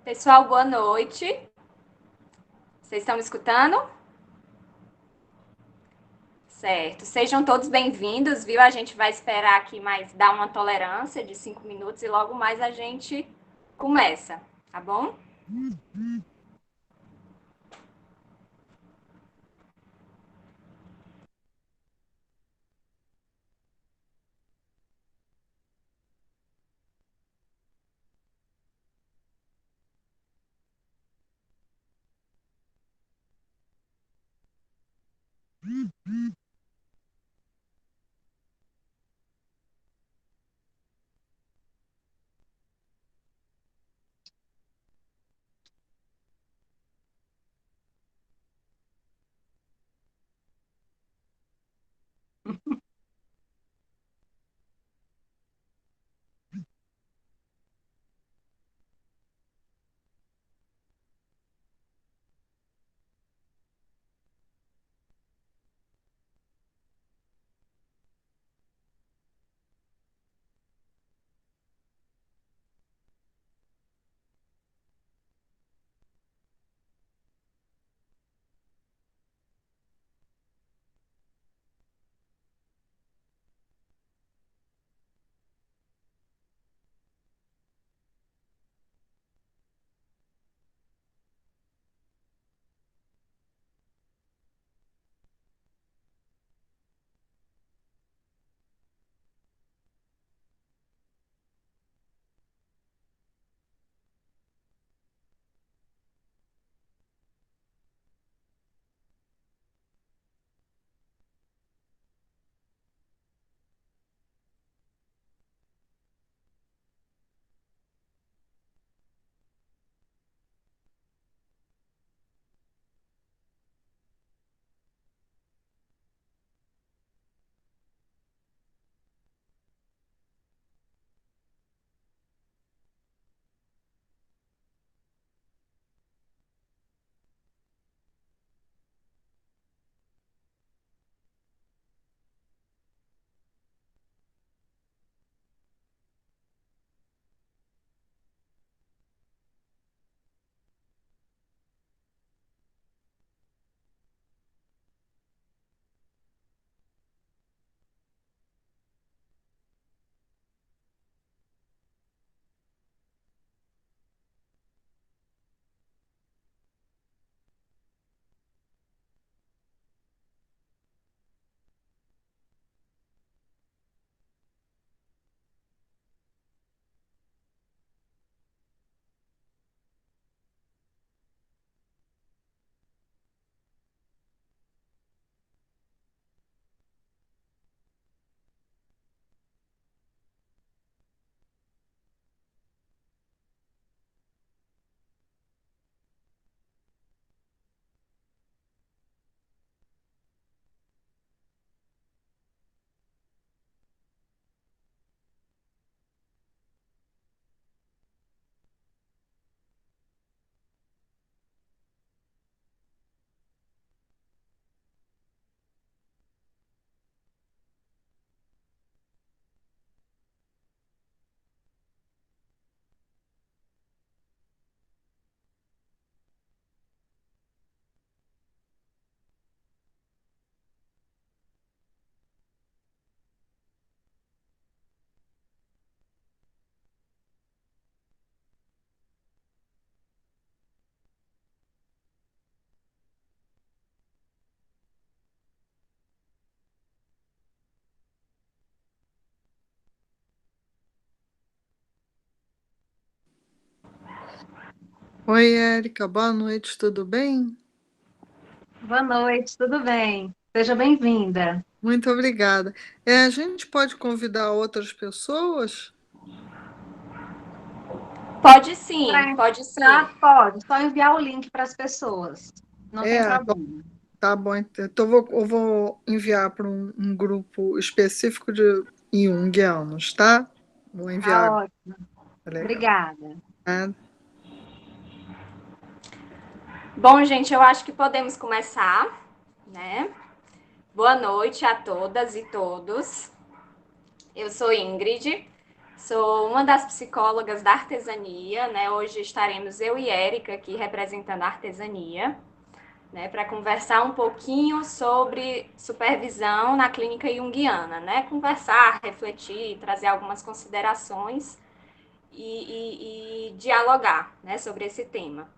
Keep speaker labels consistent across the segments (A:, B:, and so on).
A: Pessoal, boa noite. Vocês estão me escutando? Certo. Sejam todos bem-vindos, viu? A gente vai esperar aqui mais, dar uma tolerância de 5 minutos e logo mais a gente começa, tá bom?
B: Oi, Érica, boa noite, tudo bem?
C: Boa noite, tudo bem? Seja bem-vinda.
B: Muito obrigada. A gente pode convidar outras pessoas?
A: Pode sim,
C: Para
A: pode sim.
C: entrar, pode, só enviar o link para as pessoas. Não tem
B: É,
C: problema.
B: tá bom. Então eu vou enviar para um grupo específico de junguianos, tá? Vou
C: Tá
B: enviar.
C: ótimo.
B: Legal.
C: Obrigada.
B: Tá?
A: Bom, gente, eu acho que podemos começar, né? Boa noite a todas e todos. Eu sou Ingrid, sou uma das psicólogas da artesania, né? Hoje estaremos eu e Érica aqui representando a artesania, né? Para conversar um pouquinho sobre supervisão na clínica junguiana, né? Conversar, refletir, trazer algumas considerações e dialogar, né? Sobre esse tema.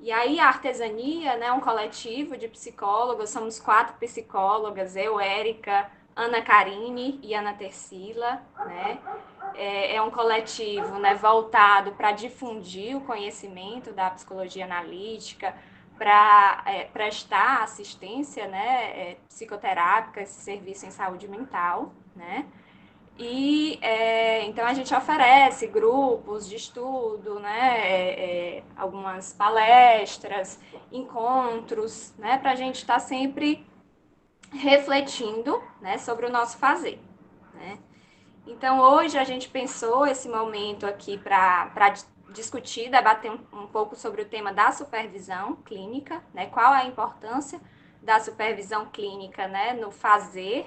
A: E aí a artesania, né, é um coletivo de psicólogos, somos 4 psicólogas, eu, Érica, Ana Karine e Ana Tersila, né? É um coletivo, né, voltado para difundir o conhecimento da psicologia analítica, para prestar assistência, né, psicoterápica, esse serviço em saúde mental, né? E então a gente oferece grupos de estudo, né, algumas palestras, encontros, né, para a gente estar sempre refletindo, né, sobre o nosso fazer, né? Então hoje a gente pensou esse momento aqui para discutir, debater um pouco sobre o tema da supervisão clínica, né, qual a importância da supervisão clínica, né, no fazer,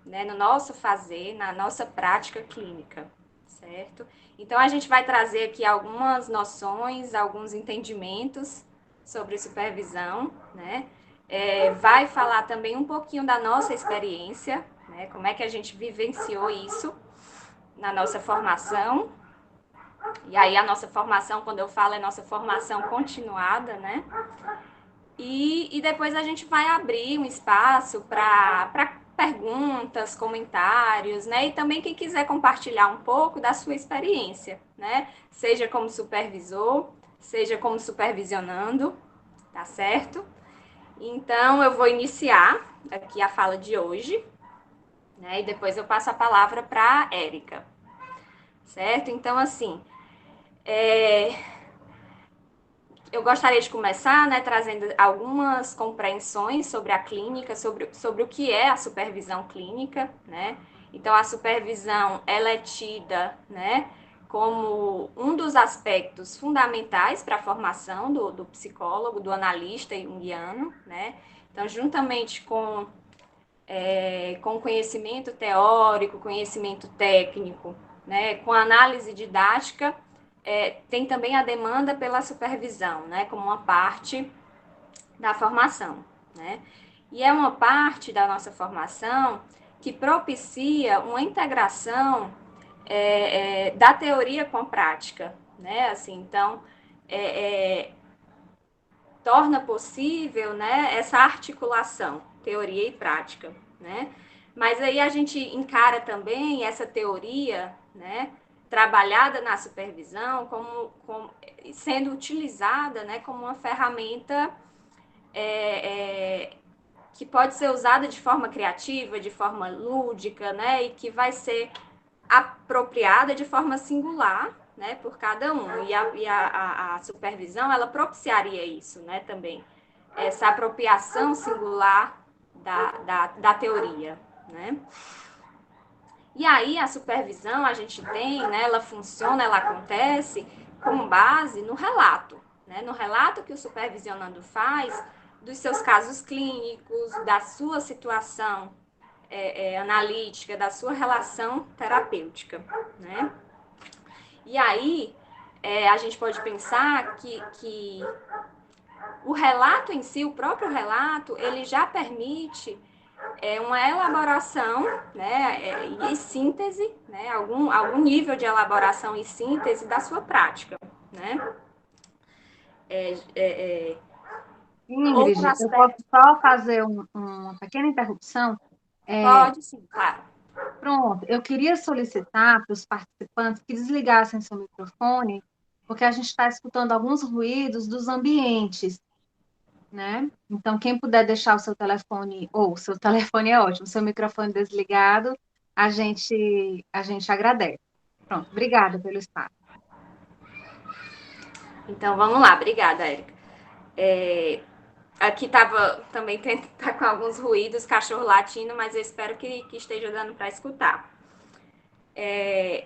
A: né, no nosso fazer, na nossa prática clínica, certo? Então a gente vai trazer aqui algumas noções, alguns entendimentos sobre supervisão, né? Vai falar também um pouquinho da nossa experiência, né? Como é que a gente vivenciou isso na nossa formação. E aí a nossa formação, quando eu falo, é nossa formação continuada, né? E depois a gente vai abrir um espaço para perguntas, comentários, né? E também quem quiser compartilhar um pouco da sua experiência, né? Seja como supervisor, seja como supervisionando, tá certo? Então eu vou iniciar aqui a fala de hoje, né? E depois eu passo a palavra para a Érica, certo? Então, assim, eu gostaria de começar, né, trazendo algumas compreensões sobre a clínica, sobre o que é a supervisão clínica, né? Então, a supervisão, ela é tida, né, como um dos aspectos fundamentais para a formação do psicólogo, do analista junguiano, né? Então, juntamente com conhecimento teórico, conhecimento técnico, né, com análise didática, tem também a demanda pela supervisão, né, como uma parte da formação, né? E é uma parte da nossa formação que propicia uma integração da teoria com a prática, né? Assim, então, torna possível, né, essa articulação, teoria e prática, né? Mas aí a gente encara também essa teoria, né, trabalhada na supervisão como sendo utilizada, né, como uma ferramenta que pode ser usada de forma criativa, de forma lúdica, né, e que vai ser apropriada de forma singular, né, por cada um. A supervisão, ela propiciaria isso, né, também. Essa apropriação singular da teoria, né. E aí, a supervisão, a gente tem, né, ela funciona, ela acontece com base no relato, né, no relato que o supervisionando faz dos seus casos clínicos, da sua situação analítica, da sua relação terapêutica, né? E aí, a gente pode pensar que o relato em si, o próprio relato, ele já permite uma elaboração, né, e síntese, né, algum nível de elaboração e síntese da sua prática, né?
C: Ingrid,
A: Outro
C: eu posso
A: aspecto.
C: só fazer uma pequena interrupção?
A: Pode sim, claro.
C: Pronto, eu queria solicitar para os participantes que desligassem seu microfone, porque a gente está escutando alguns ruídos dos ambientes, né? Então, quem puder deixar o seu telefone, ou seu telefone é ótimo, seu microfone desligado, a gente agradece. Pronto, obrigada pelo espaço.
A: Então, vamos lá. Obrigada, Érica. Aqui também tá com alguns ruídos, cachorro latindo, mas eu espero que esteja dando para escutar.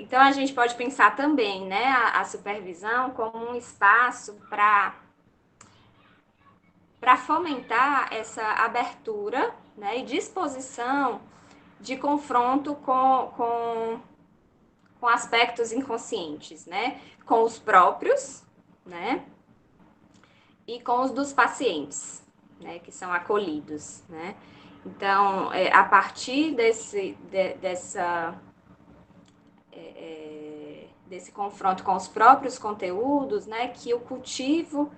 A: Então, a gente pode pensar também, né, a supervisão como um espaço para fomentar essa abertura, né, e disposição de confronto com aspectos inconscientes, né? Com os próprios, né? E com os dos pacientes, né? Que são acolhidos, né? Então, a partir desse confronto com os próprios conteúdos, né? Que o cultivo,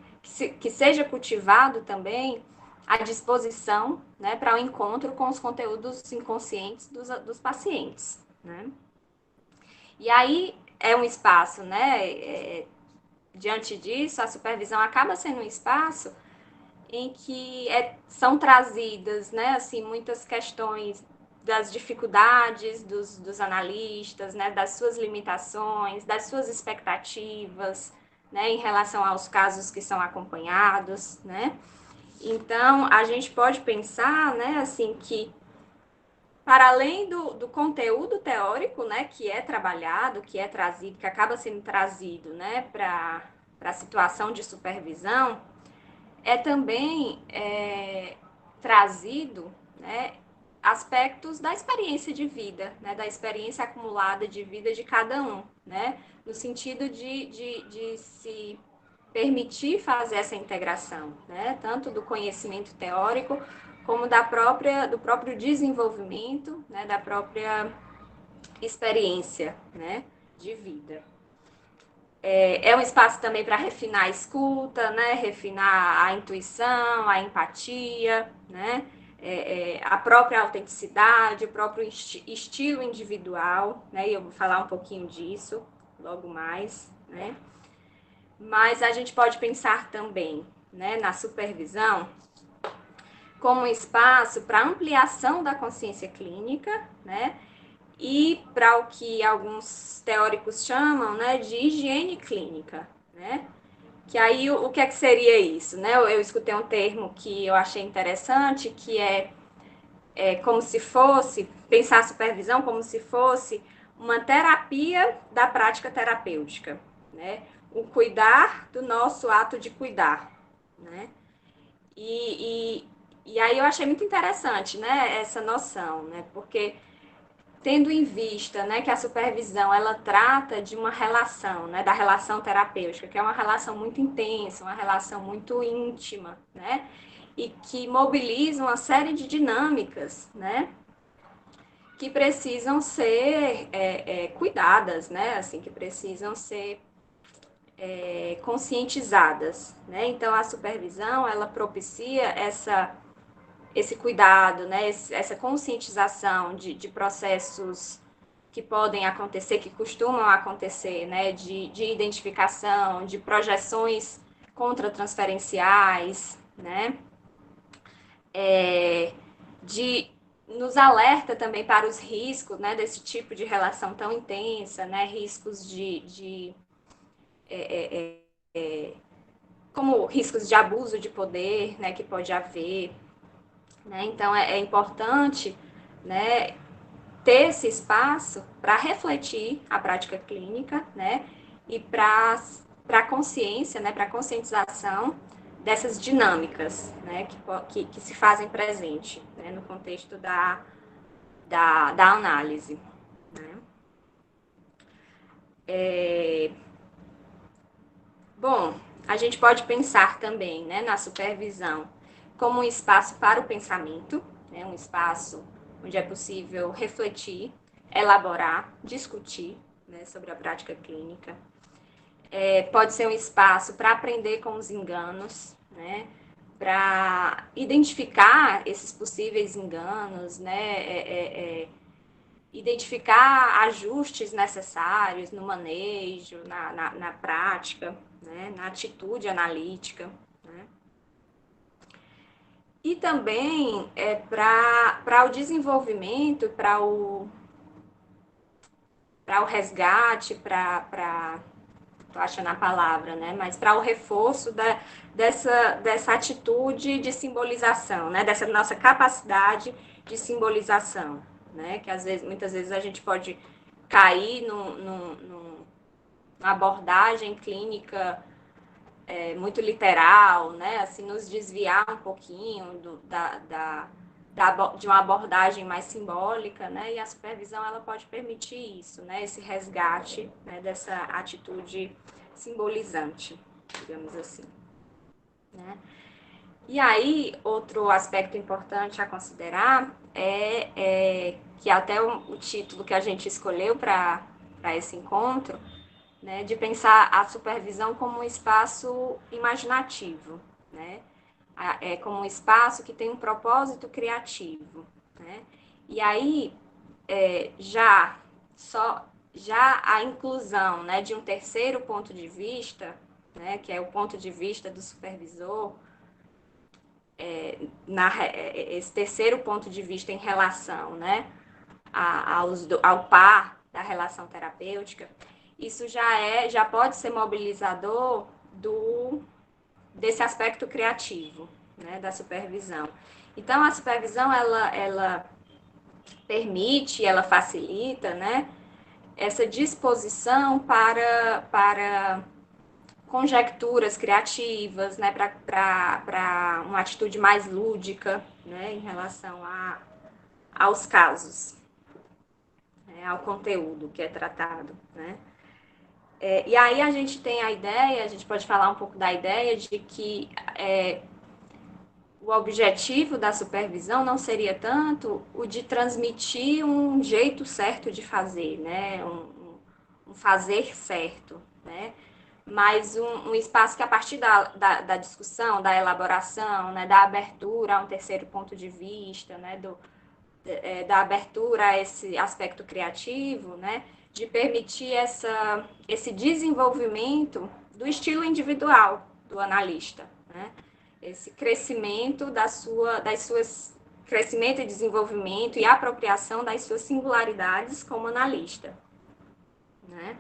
A: que seja cultivado também a disposição, né? Para o encontro com os conteúdos inconscientes dos pacientes, né? E aí é um espaço, né? Diante disso, a supervisão acaba sendo um espaço em que são trazidas, né, assim, muitas questões das dificuldades dos analistas, né, das suas limitações, das suas expectativas, né, em relação aos casos que são acompanhados, né. Então, a gente pode pensar, né, assim, que para além do conteúdo teórico, né, que é trabalhado, que é trazido, que acaba sendo trazido, né, para a situação de supervisão, também trazido, né, aspectos da experiência de vida, né, da experiência acumulada de vida de cada um, né, no sentido de se permitir fazer essa integração, né, tanto do conhecimento teórico como do próprio desenvolvimento, né, da própria experiência, né, de vida. É um espaço também para refinar a escuta, né, refinar a intuição, a empatia, né, a própria autenticidade, o próprio estilo individual, né, e eu vou falar um pouquinho disso logo mais, né. Mas a gente pode pensar também, né, na supervisão como um espaço para ampliação da consciência clínica, né, e para o que alguns teóricos chamam, né, de higiene clínica, né? Que aí o que é que seria isso, né? Eu escutei um termo que eu achei interessante, que como se fosse pensar a supervisão como se fosse uma terapia da prática terapêutica, né? O cuidar do nosso ato de cuidar, né? E aí eu achei muito interessante, né, essa noção, né? Porque tendo em vista, né, que a supervisão ela trata de uma relação, né, da relação terapêutica, que é uma relação muito intensa, uma relação muito íntima, né, e que mobiliza uma série de dinâmicas, né, que precisam ser cuidadas, né, assim, que precisam ser conscientizadas, né. Então a supervisão ela propicia esse cuidado, né, essa conscientização de processos que podem acontecer, que costumam acontecer, né, de identificação, de projeções contratransferenciais, né, de nos alerta também para os riscos, né, desse tipo de relação tão intensa, né, riscos como riscos de abuso de poder, né, que pode haver, né, então é importante, né, ter esse espaço para refletir a prática clínica, né, e para a consciência, né, para a conscientização dessas dinâmicas, né, que se fazem presente, né, no contexto da análise. Né. Bom, a gente pode pensar também, né, na supervisão como um espaço para o pensamento, né, um espaço onde é possível refletir, elaborar, discutir, né, sobre a prática clínica. Pode ser um espaço para aprender com os enganos, né, para identificar esses possíveis enganos, né, identificar ajustes necessários no manejo, na prática, né, na atitude analítica. Né. E também para o desenvolvimento, para o resgate, estou achando a palavra, né? Mas para o reforço dessa atitude de simbolização, né? Dessa nossa capacidade de simbolização, né? Que muitas vezes a gente pode cair numa abordagem clínica muito literal, né? Assim, nos desviar um pouquinho de uma abordagem mais simbólica, né? E a supervisão, ela pode permitir isso, né? Esse resgate, né, dessa atitude simbolizante, digamos assim, né? E aí, outro aspecto importante a considerar é que até o título que a gente escolheu para esse encontro, né, de pensar a supervisão como um espaço imaginativo, né? Como um espaço que tem um propósito criativo, né? E aí, já a inclusão, né, de um terceiro ponto de vista, né, que é o ponto de vista do supervisor, esse terceiro ponto de vista em relação, né, ao par da relação terapêutica, isso já pode ser mobilizador desse aspecto criativo, né, da supervisão. Então, a supervisão, ela permite, ela facilita, né, essa disposição para conjecturas criativas, né, para uma atitude mais lúdica, né, em relação aos casos, né, ao conteúdo que é tratado, né. E aí a gente tem a ideia, a gente pode falar um pouco da ideia de que o objetivo da supervisão não seria tanto o de transmitir um jeito certo de fazer, né, um fazer certo, né, mas um espaço que a partir da discussão, da elaboração, né, da abertura a um terceiro ponto de vista, né, da abertura a esse aspecto criativo, né, de permitir esse desenvolvimento do estilo individual do analista, né, esse crescimento das suas crescimento e desenvolvimento e apropriação das suas singularidades como analista, né?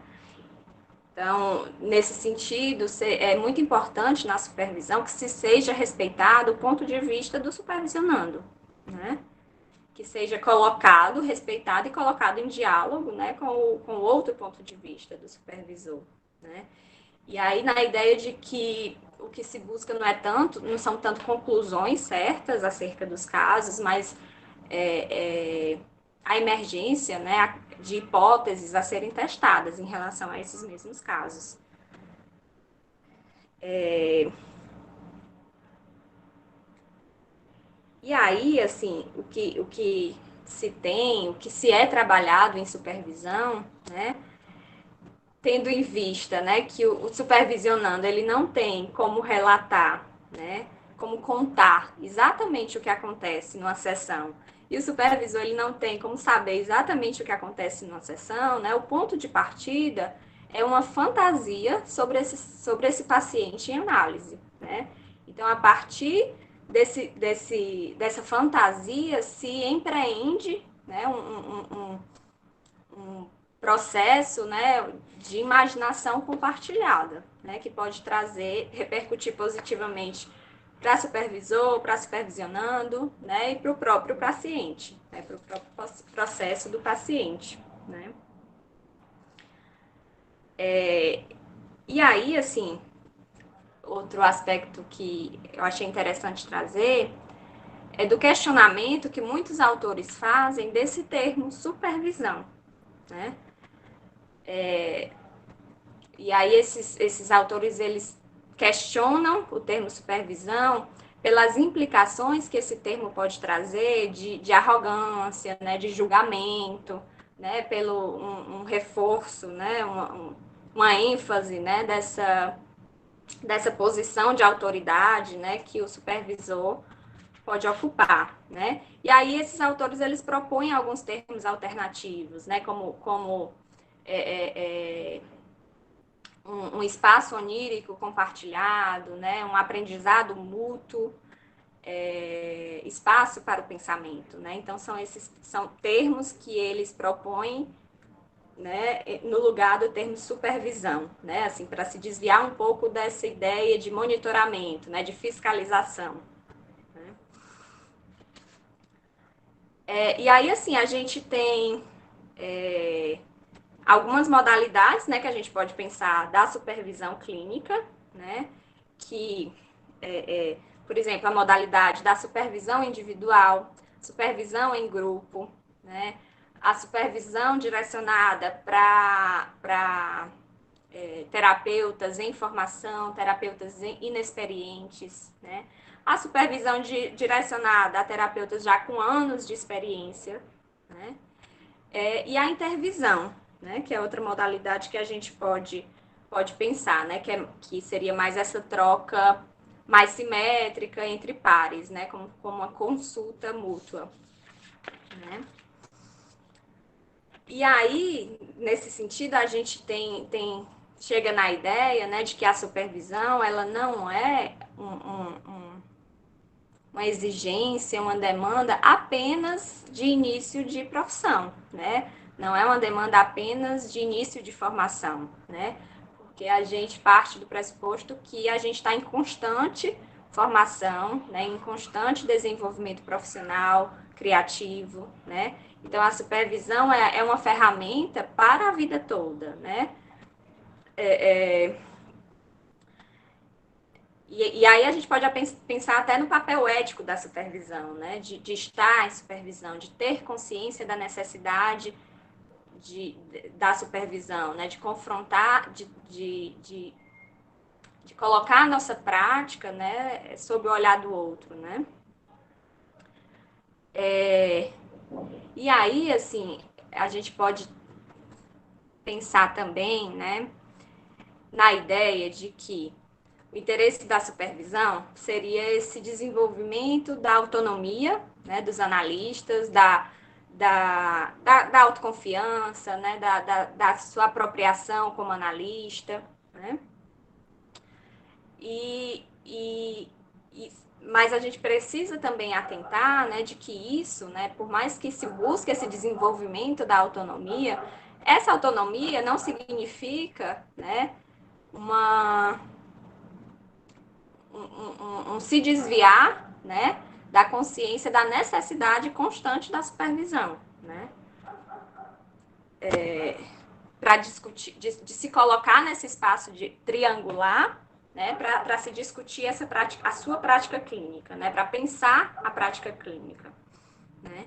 A: Então, nesse sentido, é muito importante na supervisão que se seja respeitado o ponto de vista do supervisionando, né? Que seja colocado, respeitado e colocado em diálogo, né, com o outro ponto de vista do supervisor, né? E aí, na ideia de que o que se busca não são tanto conclusões certas acerca dos casos, mas a emergência, né, de hipóteses a serem testadas em relação a esses mesmos casos. E aí, assim, o que se tem, o que se é trabalhado em supervisão, né, tendo em vista, né, que o supervisionando ele não tem como relatar, né, como contar exatamente o que acontece numa sessão, e o supervisor ele não tem como saber exatamente o que acontece numa sessão, né, o ponto de partida é uma fantasia sobre esse paciente em análise, né? Então, a partir dessa fantasia se empreende, né, um processo, né, de imaginação compartilhada, né, que pode repercutir positivamente para supervisor, para supervisionando, né, e para o próprio paciente, né, para o próprio processo do paciente, né. E aí, assim, outro aspecto que eu achei interessante trazer é do questionamento que muitos autores fazem desse termo supervisão, né? E aí esses autores, eles questionam o termo supervisão pelas implicações que esse termo pode trazer de arrogância, né, de julgamento, né, pelo um reforço, né, uma ênfase, né, dessa posição de autoridade, né, que o supervisor pode ocupar, né? E aí esses autores eles propõem alguns termos alternativos, né, como um espaço onírico compartilhado, né, um aprendizado mútuo, espaço para o pensamento, né? Então são termos que eles propõem, né, no lugar do termo supervisão, né, assim, para se desviar um pouco dessa ideia de monitoramento, né, de fiscalização. Né? E aí, assim, a gente tem algumas modalidades, né, que a gente pode pensar da supervisão clínica, né, que, por exemplo, a modalidade da supervisão individual, supervisão em grupo, né? A supervisão direcionada para terapeutas em formação, terapeutas inexperientes, né? A supervisão direcionada a terapeutas já com anos de experiência, né? E a intervisão, né? Que é outra modalidade que a gente pode pensar, né? Que seria mais essa troca mais simétrica entre pares, né? Como uma consulta mútua, né? E aí, nesse sentido, a gente chega na ideia, né, de que a supervisão ela não é uma exigência, uma demanda apenas de início de profissão, né? Não é uma demanda apenas de início de formação, né? Porque a gente parte do pressuposto que a gente está em constante formação, né? Em constante desenvolvimento profissional, criativo, né? Então, a supervisão é uma ferramenta para a vida toda, né? E aí a gente pode pensar até no papel ético da supervisão, né? De estar em supervisão, de ter consciência da necessidade da supervisão, né? De confrontar, de colocar a nossa prática, né? Sob o olhar do outro, né? E aí, assim, a gente pode pensar também, né? Na ideia de que o interesse da supervisão seria esse desenvolvimento da autonomia, né, dos analistas, da autoconfiança, né, da sua apropriação como analista, né? E, e, mas a gente precisa também atentar, né, de que isso, né, por mais que se busque esse desenvolvimento da autonomia, essa autonomia não significa, né, uma se desviar, né, da consciência da necessidade constante da supervisão, né, para discutir, de se colocar nesse espaço de triangular, né, para se discutir essa prática, a sua prática clínica, né, para pensar a prática clínica, né.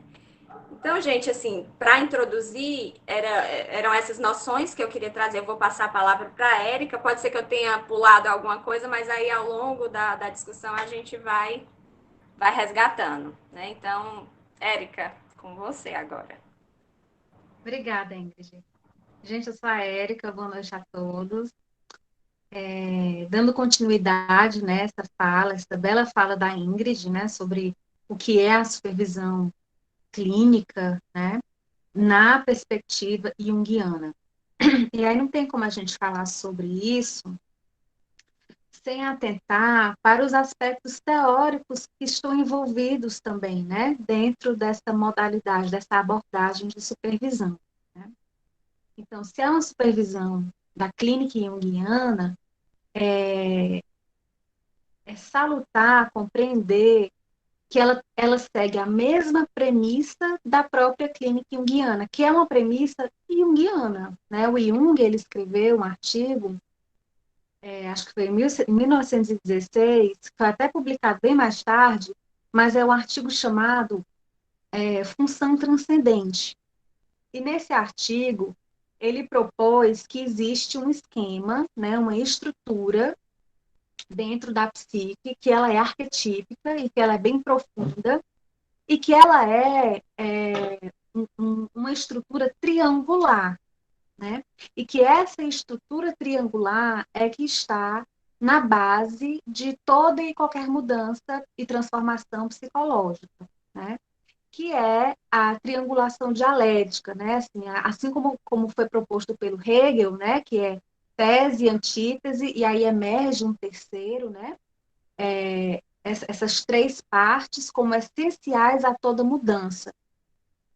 A: Então, gente, assim, para introduzir, eram essas noções que eu queria trazer. Eu vou passar a palavra para a Érica. Pode ser que eu tenha pulado alguma coisa, mas aí ao longo da discussão a gente vai resgatando, né? Então, Érica, com você agora.
C: Obrigada, Ingrid. Gente, eu sou a Érica, boa noite a todos. Dando continuidade nessa fala, essa bela fala da Ingrid, né, sobre o que é a supervisão clínica, né, na perspectiva junguiana. E aí não tem como a gente falar sobre isso sem atentar para os aspectos teóricos que estão envolvidos também, né, dentro dessa modalidade, dessa abordagem de supervisão, né? Então, se é uma supervisão da clínica junguiana, é salutar, compreender que ela segue a mesma premissa da própria clínica junguiana, que é uma premissa junguiana, né? O Jung, ele escreveu um artigo, acho que foi em 1916, foi até publicado bem mais tarde, mas é um artigo chamado Função Transcendente. E nesse artigo, ele propôs que existe um esquema, né, uma estrutura dentro da psique, que ela é arquetípica e que ela é bem profunda, e que ela uma estrutura triangular, né? E que essa estrutura triangular é que está na base de toda e qualquer mudança e transformação psicológica, né? Que é a triangulação dialética, né? Assim como foi proposto pelo Hegel, né? Que é tese e antítese, e aí emerge um terceiro, né? Essas três partes como essenciais a toda mudança.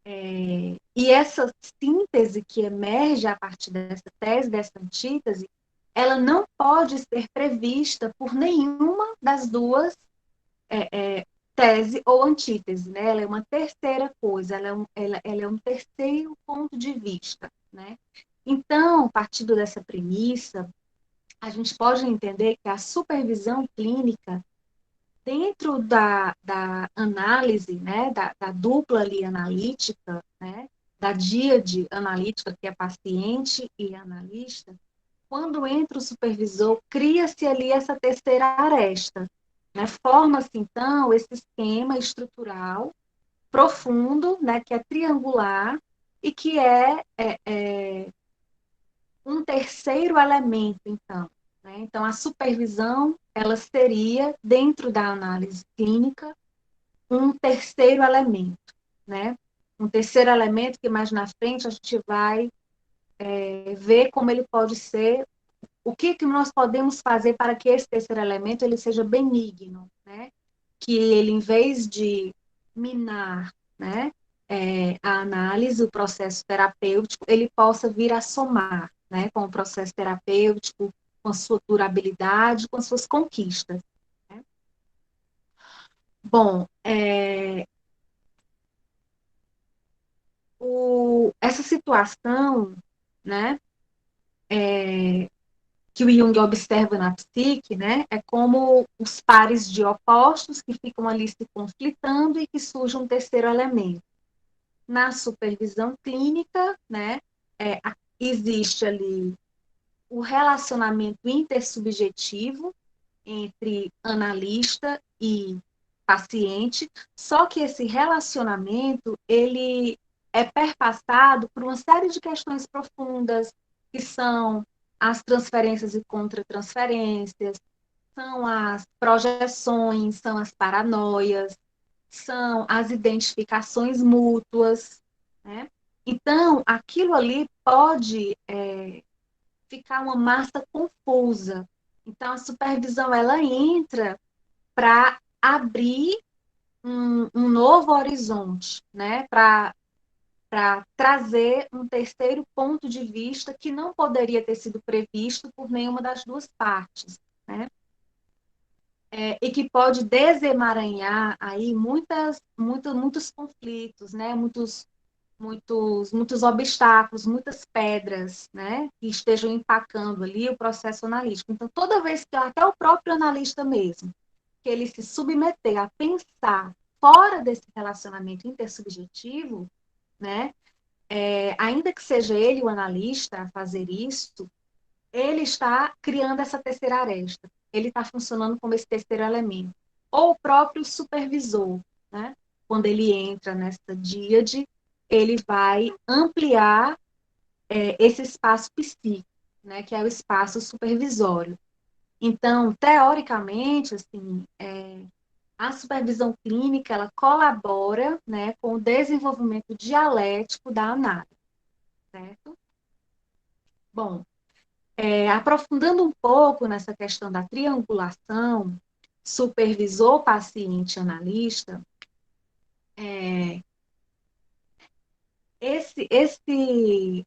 C: E essa síntese que emerge a partir dessa tese, dessa antítese, ela não pode ser prevista por nenhuma das duas tese ou antítese, né? Ela é uma terceira coisa, ela é um terceiro ponto de vista, né? Então, partindo dessa premissa, a gente pode entender que a supervisão clínica dentro da análise, né, da dupla ali analítica, né, da díade analítica, que é paciente e analista, quando entra o supervisor, cria-se ali essa terceira aresta, né? Forma-se, então, esse esquema estrutural profundo, né, que é triangular e que é um terceiro elemento, então. Né? Então, a supervisão, ela seria, dentro da análise clínica, um terceiro elemento, né? Um terceiro elemento que mais na frente a gente vai ver como ele pode ser, o que nós podemos fazer para que esse terceiro elemento ele seja benigno, né? Que ele, em vez de minar, né, a análise, o processo terapêutico, ele possa vir a somar, né, com o processo terapêutico, com a sua durabilidade, com as suas conquistas. Né? Bom, essa situação, né, que o Jung observa na psique, né, é como os pares de opostos que ficam ali se conflitando e que surge um terceiro elemento. Na supervisão clínica, né, existe ali o relacionamento intersubjetivo entre analista e paciente, só que esse relacionamento, ele é perpassado por uma série de questões profundas, que são as transferências e contratransferências, são as projeções, são as paranoias, são as identificações mútuas, né? Então, aquilo ali pode ficar uma massa confusa. Então, a supervisão, ela entra para abrir um novo horizonte, né? Para trazer um terceiro ponto de vista que não poderia ter sido previsto por nenhuma das duas partes, né? E que pode desemaranhar aí muitos conflitos, né? Muitos obstáculos, muitas pedras, né? Que estejam empacando ali o processo analítico. Então, toda vez que até o próprio analista mesmo, que ele se submeter a pensar fora desse relacionamento intersubjetivo, né? Ainda que seja ele o analista a fazer isso, ele está criando essa terceira aresta. Ele está funcionando como esse terceiro elemento. Ou o próprio supervisor, né? Quando ele entra nessa díade, ele vai ampliar esse espaço psíquico, né? Que é o espaço supervisório. Então, teoricamente, assim, a supervisão clínica, ela colabora, né, com o desenvolvimento dialético da análise, certo? Bom, aprofundando um pouco nessa questão da triangulação, supervisor, paciente, analista, esse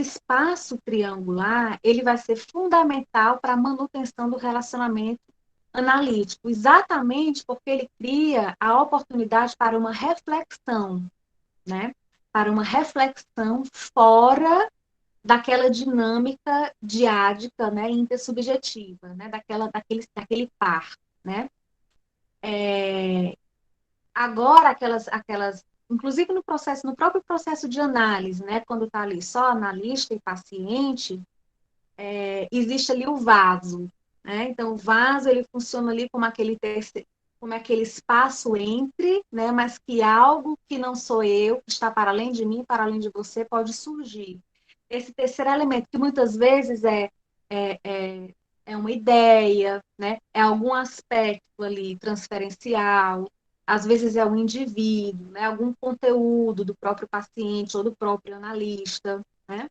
C: espaço triangular, ele vai ser fundamental para a manutenção do relacionamento analítico, exatamente porque ele cria a oportunidade para uma reflexão, né? Para uma reflexão fora daquela dinâmica diádica, né, intersubjetiva, né, daquele par, né? Agora, inclusive no próprio processo de análise, né, quando está ali só analista e paciente, existe ali o vaso, né? Então, o vaso, ele funciona ali como aquele espaço entre, né, mas que algo que não sou eu, que está para além de mim, para além de você, pode surgir. Esse terceiro elemento, que muitas vezes é, é, é uma ideia, né? É algum aspecto ali transferencial, às vezes é um indivíduo, né? Algum conteúdo do próprio paciente ou do próprio analista, né?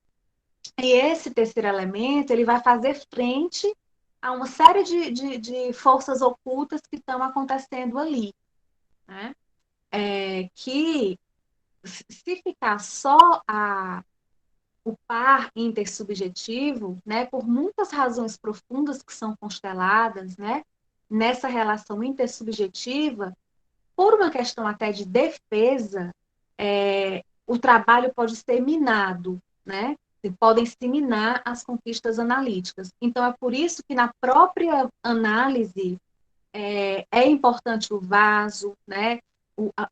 C: E esse terceiro elemento, ele vai fazer frente a uma série de forças ocultas que estão acontecendo ali, né? Que, se ficar só o par intersubjetivo, né, por muitas razões profundas que são consteladas, né, nessa relação intersubjetiva, por uma questão até de defesa, o trabalho pode ser minado, né? Podem se minar as conquistas analíticas. Então, é por isso que na própria análise é importante o vaso, né?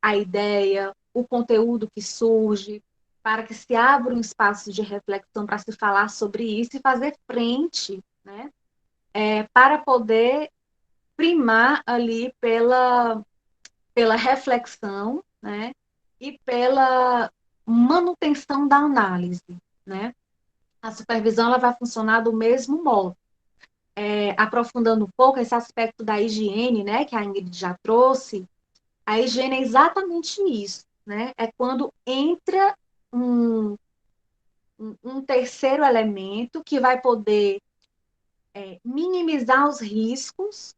C: A ideia, o conteúdo que surge, para que se abra um espaço de reflexão para se falar sobre isso e fazer frente, né? Para poder primar ali pela reflexão, né? E pela manutenção da análise, né? A supervisão ela vai funcionar do mesmo modo. Aprofundando um pouco esse aspecto da higiene, né, que a Ingrid já trouxe, a higiene é exatamente isso, né? É quando entra um, um terceiro elemento que vai poder minimizar os riscos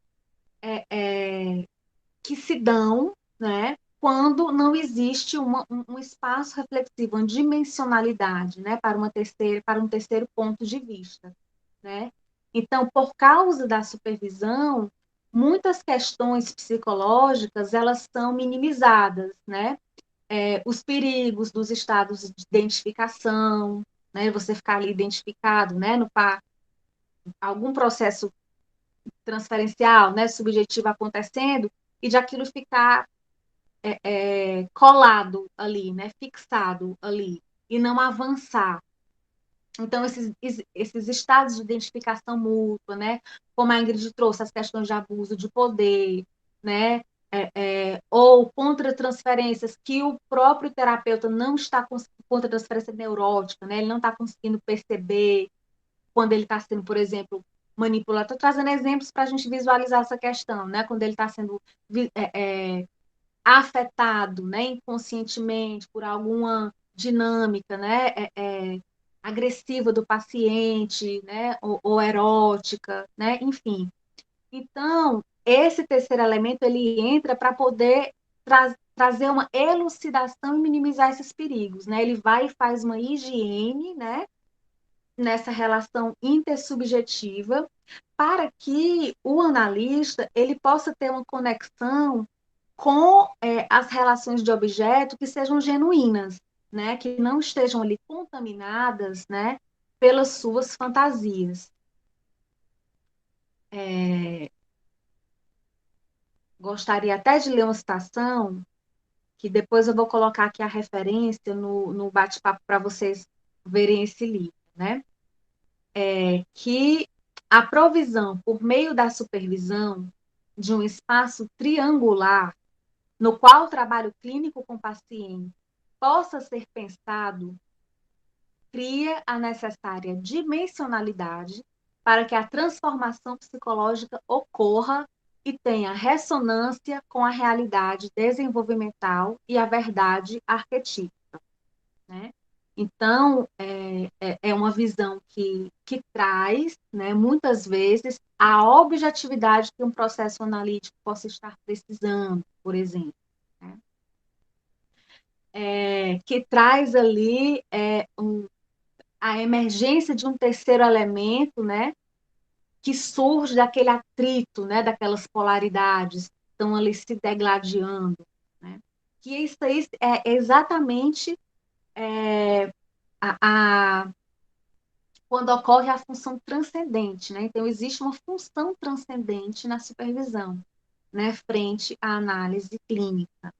C: que se dão, né, quando não existe um espaço reflexivo, uma dimensionalidade, né, para um terceiro ponto de vista, né? Então, por causa da supervisão, muitas questões psicológicas elas são minimizadas, né? Os perigos dos estados de identificação, né? Você ficar ali identificado, né? No algum processo transferencial, né? Subjetivo acontecendo e de aquilo ficar colado ali, né? Fixado ali e não avançar. Então, esses estados de identificação mútua, né? Como a Ingrid trouxe, as questões de abuso de poder, né? Ou contra-transferências que o próprio terapeuta não está contra-transferência neurótica, né? Ele não está conseguindo perceber quando ele está sendo, por exemplo, manipulado. Estou trazendo exemplos para a gente visualizar essa questão, né? Quando ele está sendo afetado, né? Inconscientemente por alguma dinâmica, né? Agressiva do paciente, né? Ou erótica, né? Enfim. Então, esse terceiro elemento ele entra para poder trazer uma elucidação e minimizar esses perigos, né? Ele vai e faz uma higiene, né? Nessa relação intersubjetiva, para que o analista ele possa ter uma conexão com as relações de objeto que sejam genuínas, né? Que não estejam ali contaminadas, né? Pelas suas fantasias. Gostaria até de ler uma citação, que depois eu vou colocar aqui a referência no bate-papo para vocês verem esse livro, né? Que a provisão por meio da supervisão de um espaço triangular no qual o trabalho clínico com paciente possa ser pensado cria a necessária dimensionalidade para que a transformação psicológica ocorra e tenha ressonância com a realidade desenvolvimental e a verdade arquetípica, né? Então, é uma visão que traz, né, muitas vezes, a objetividade que um processo analítico possa estar precisando, por exemplo. Né? Que traz ali a emergência de um terceiro elemento, né, que surge daquele atrito, né, daquelas polaridades que estão ali se degladiando. Né? Que isso aí é exatamente a quando ocorre a função transcendente, né? Então, existe uma função transcendente na supervisão, né? Frente à análise clínica.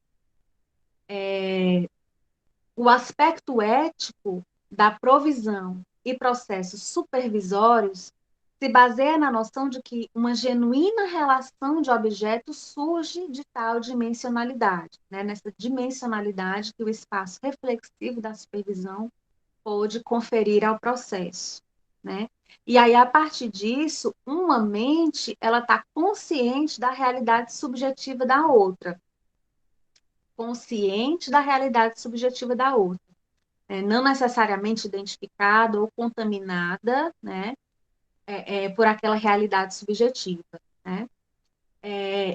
C: O aspecto ético da provisão e processos supervisórios se baseia na noção de que uma genuína relação de objetos surge de tal dimensionalidade, né? Nessa dimensionalidade que o espaço reflexivo da supervisão pode conferir ao processo, né? E aí, a partir disso, uma mente, ela está consciente da realidade subjetiva da outra, consciente da realidade subjetiva da outra, não necessariamente identificada ou contaminada, né, por aquela realidade subjetiva, né?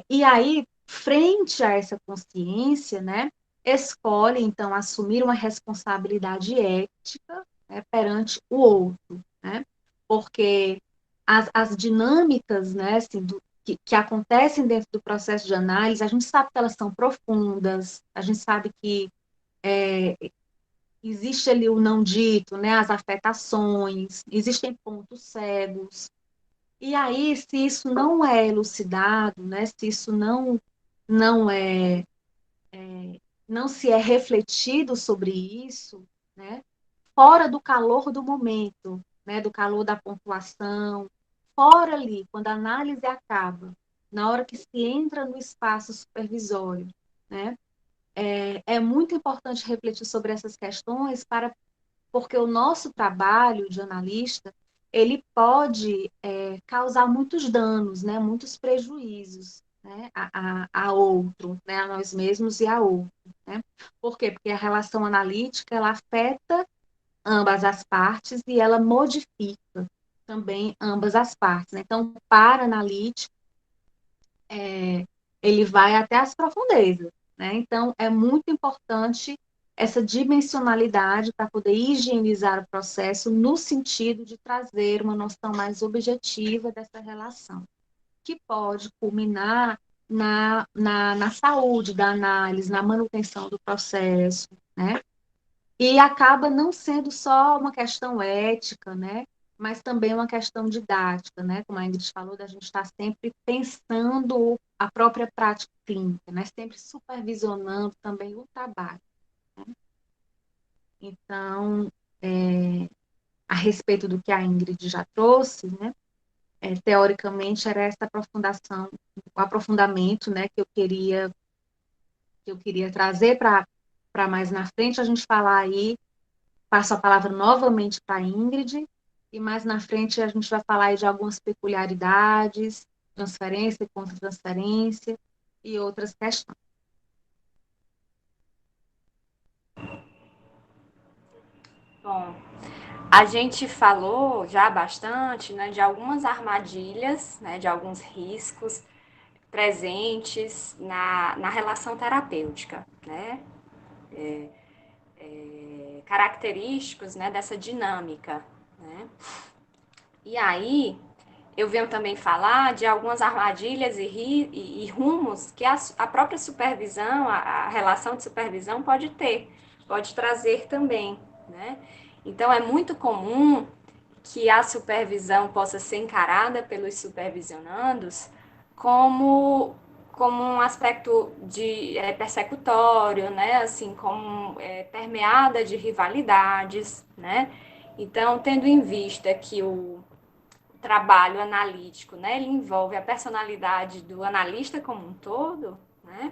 C: E aí, frente a essa consciência, né, escolhe, então, assumir uma responsabilidade ética, né, perante o outro, né? Porque as dinâmicas, né, assim, que acontecem dentro do processo de análise, a gente sabe que elas são profundas, a gente sabe que existe ali o não dito, né, as afetações, existem pontos cegos, E aí, se isso não é elucidado, né, se isso não é, não se é refletido sobre isso, né, fora do calor do momento, né, do calor da pontuação, fora ali, quando a análise acaba, na hora que se entra no espaço supervisório, né, é muito importante refletir sobre essas questões porque o nosso trabalho de analista, ele pode causar muitos danos, né, muitos prejuízos, né, a outro, né, a nós mesmos e a outro. Né? Por quê? Porque a relação analítica, ela afeta ambas as partes e ela modifica também ambas as partes. Né? Então, para analítico, ele vai até as profundezas. Né? Então, é muito importante essa dimensionalidade para poder higienizar o processo no sentido de trazer uma noção mais objetiva dessa relação, que pode culminar na saúde da análise, na manutenção do processo, né? E acaba não sendo só uma questão ética, né? Mas também uma questão didática, né? Como a Ingrid falou, da gente estar sempre pensando a própria prática clínica, né? Sempre supervisionando também o trabalho. Né? Então, a respeito do que a Ingrid já trouxe, né? Teoricamente era essa aprofundação, o aprofundamento, né? Que eu queria trazer para mais na frente a gente falar aí. Passo a palavra novamente para a Ingrid, e mais na frente a gente vai falar aí de algumas peculiaridades, transferência e contra-transferência e outras questões.
A: Bom, a gente falou já bastante, né, de algumas armadilhas, né, de alguns riscos presentes na relação terapêutica, né, característicos, né, dessa dinâmica, né. E aí, eu venho também falar de algumas armadilhas e rumos que a própria supervisão, a relação de supervisão pode ter, pode trazer também, né? Então, é muito comum que a supervisão possa ser encarada pelos supervisionandos como, como um aspecto de persecutório, né? Assim, como permeada de rivalidades, né? Então, tendo em vista que o trabalho analítico, né, ele envolve a personalidade do analista como um todo, né,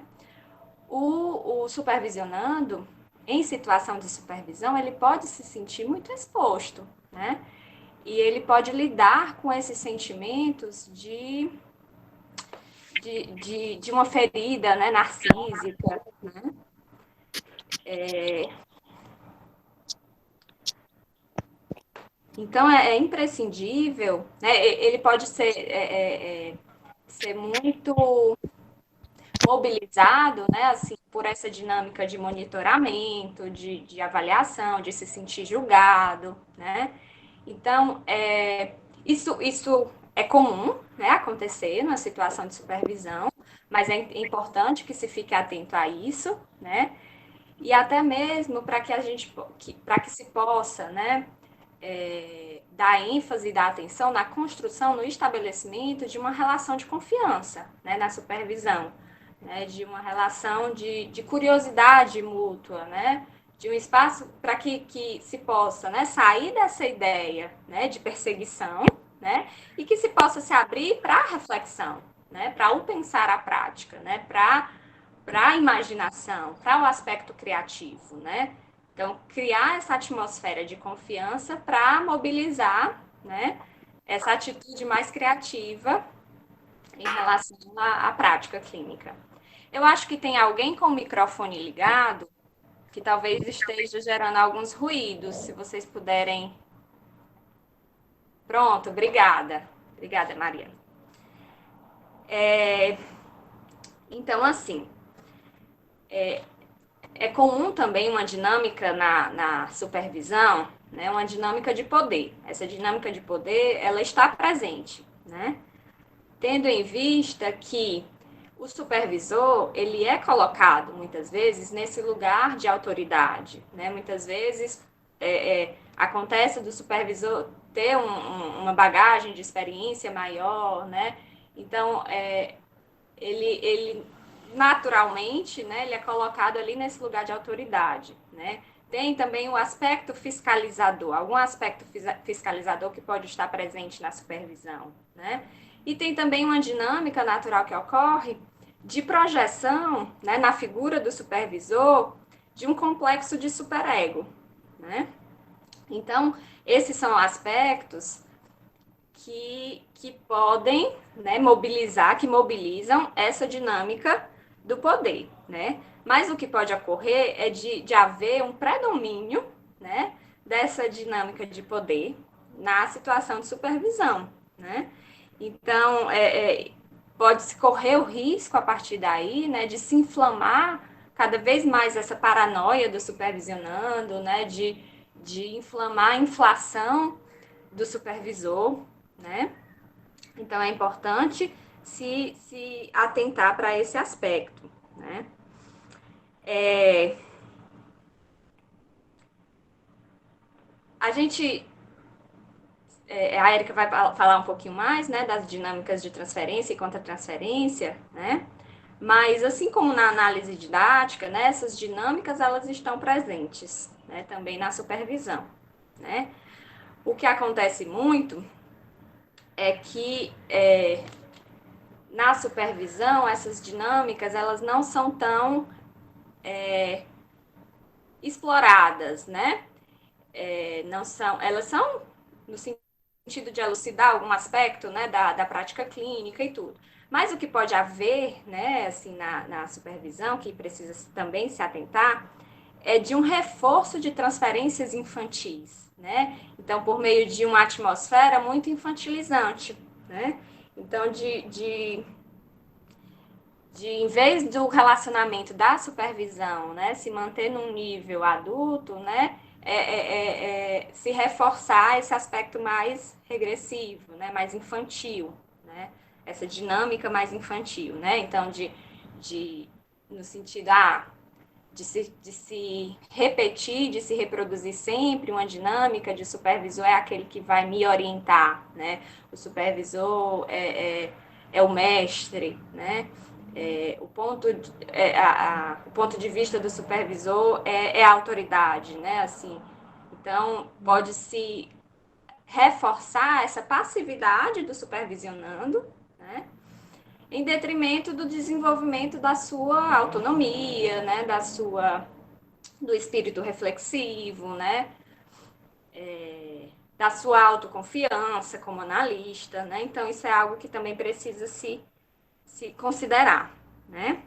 A: o supervisionando, em situação de supervisão, ele pode se sentir muito exposto, né, e ele pode lidar com esses sentimentos de uma ferida, né, narcísica, né, então é imprescindível, né, ele pode ser muito mobilizado, né, assim, por essa dinâmica de monitoramento, de avaliação, de se sentir julgado, né? Então, isso é comum, né, acontecer na situação de supervisão, mas é importante que se fique atento a isso, né? E até mesmo para que se possa, né, dar ênfase e dar atenção na construção, no estabelecimento de uma relação de confiança, né, na supervisão, né, de uma relação de curiosidade mútua, né, de um espaço para que se possa, né, sair dessa ideia, né, de perseguição, né, e que se possa se abrir para a reflexão, né, para o pensar à prática, né, para a imaginação, para o aspecto criativo, né? Então, criar essa atmosfera de confiança para mobilizar, né, essa atitude mais criativa em relação à prática clínica. Eu acho que tem alguém com o microfone ligado que talvez esteja gerando alguns ruídos, se vocês puderem. Pronto, obrigada. Obrigada, Maria. Então, assim, é comum também uma dinâmica na supervisão, né, uma dinâmica de poder. Essa dinâmica de poder, ela está presente, né? Tendo em vista que o supervisor, ele é colocado, muitas vezes, nesse lugar de autoridade, né? Muitas vezes, acontece do supervisor ter uma bagagem de experiência maior, né? Então, ele naturalmente, né, ele é colocado ali nesse lugar de autoridade, né? Tem também o aspecto fiscalizador, algum aspecto fiscalizador que pode estar presente na supervisão, né? E tem também uma dinâmica natural que ocorre de projeção, né, na figura do supervisor, de um complexo de superego, né? Então, esses são aspectos que podem, né, mobilizar, que mobilizam essa dinâmica do poder, né? Mas o que pode ocorrer é de haver um predomínio, né, dessa dinâmica de poder na situação de supervisão, né? Então, pode-se correr o risco a partir daí, né, de se inflamar cada vez mais essa paranoia do supervisionando, né, de inflamar a inflação do supervisor, né? Então, é importante se atentar para esse aspecto, né? A gente, a Erika vai falar um pouquinho mais, né, das dinâmicas de transferência e contra-transferência, né? Mas, assim como na análise didática, né, essas dinâmicas, elas estão presentes, né, também na supervisão, né? O que acontece muito é que na supervisão, essas dinâmicas, elas não são tão exploradas, né? Não são, elas são no sentido de elucidar algum aspecto, né, da prática clínica e tudo. Mas o que pode haver, né, assim, na supervisão, que precisa também se atentar, é de um reforço de transferências infantis, né? Então, por meio de uma atmosfera muito infantilizante, né? Então, em vez do relacionamento da supervisão, né, se manter num nível adulto, né, se reforçar esse aspecto mais regressivo, né, mais infantil, né, essa dinâmica mais infantil, né, então no sentido de se repetir, de se reproduzir sempre uma dinâmica de supervisor é aquele que vai me orientar, né, o supervisor é o mestre, né, o ponto de vista do supervisor é a autoridade, né? Assim, então, pode-se reforçar essa passividade do supervisionando, né? Em detrimento do desenvolvimento da sua autonomia, né? Do espírito reflexivo, né? Da sua autoconfiança como analista, né? Então, isso é algo que também precisa se considerar, né?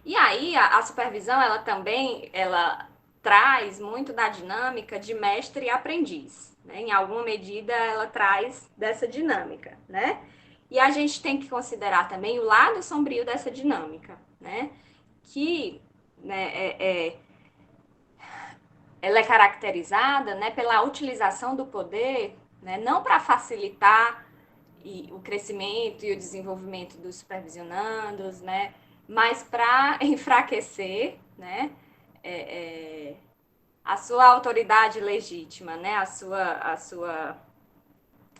A: E aí, a supervisão, ela traz muito da dinâmica de mestre e aprendiz, né? Em alguma medida, ela traz dessa dinâmica, né? E a gente tem que considerar também o lado sombrio dessa dinâmica, né? Que, né, ela é caracterizada, né, pela utilização do poder, né, não para facilitar o crescimento e o desenvolvimento dos supervisionandos, né, mas para enfraquecer, né, a sua autoridade legítima, né,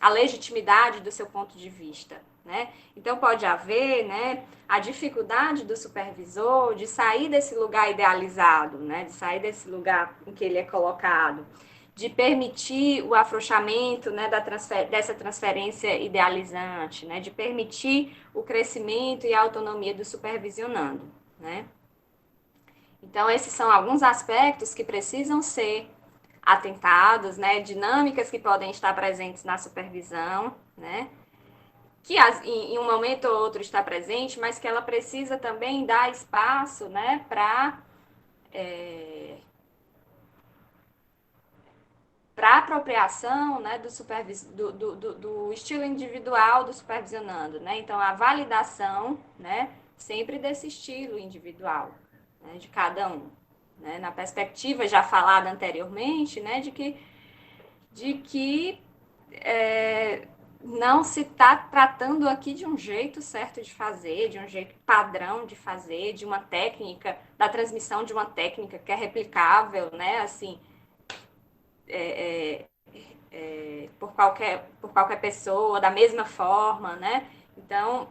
A: a legitimidade do seu ponto de vista, né? Então pode haver, né, a dificuldade do supervisor de sair desse lugar idealizado, né, de sair desse lugar em que ele é colocado, de permitir o afrouxamento, né, dessa transferência idealizante, né, de permitir o crescimento e a autonomia do supervisionando, né? Então, esses são alguns aspectos que precisam ser atentados, né, dinâmicas que podem estar presentes na supervisão, né, que em um momento ou outro está presente, mas que ela precisa também dar espaço, né, para para apropriação, né, do estilo individual do supervisionando, né? Então, a validação, né, sempre desse estilo individual, né, de cada um, né? Na perspectiva já falada anteriormente, né, de que não se está tratando aqui de um jeito certo de fazer, de um jeito padrão de fazer, de uma técnica, da transmissão de uma técnica que é replicável, né, assim, é, por qualquer pessoa, da mesma forma, né? Então,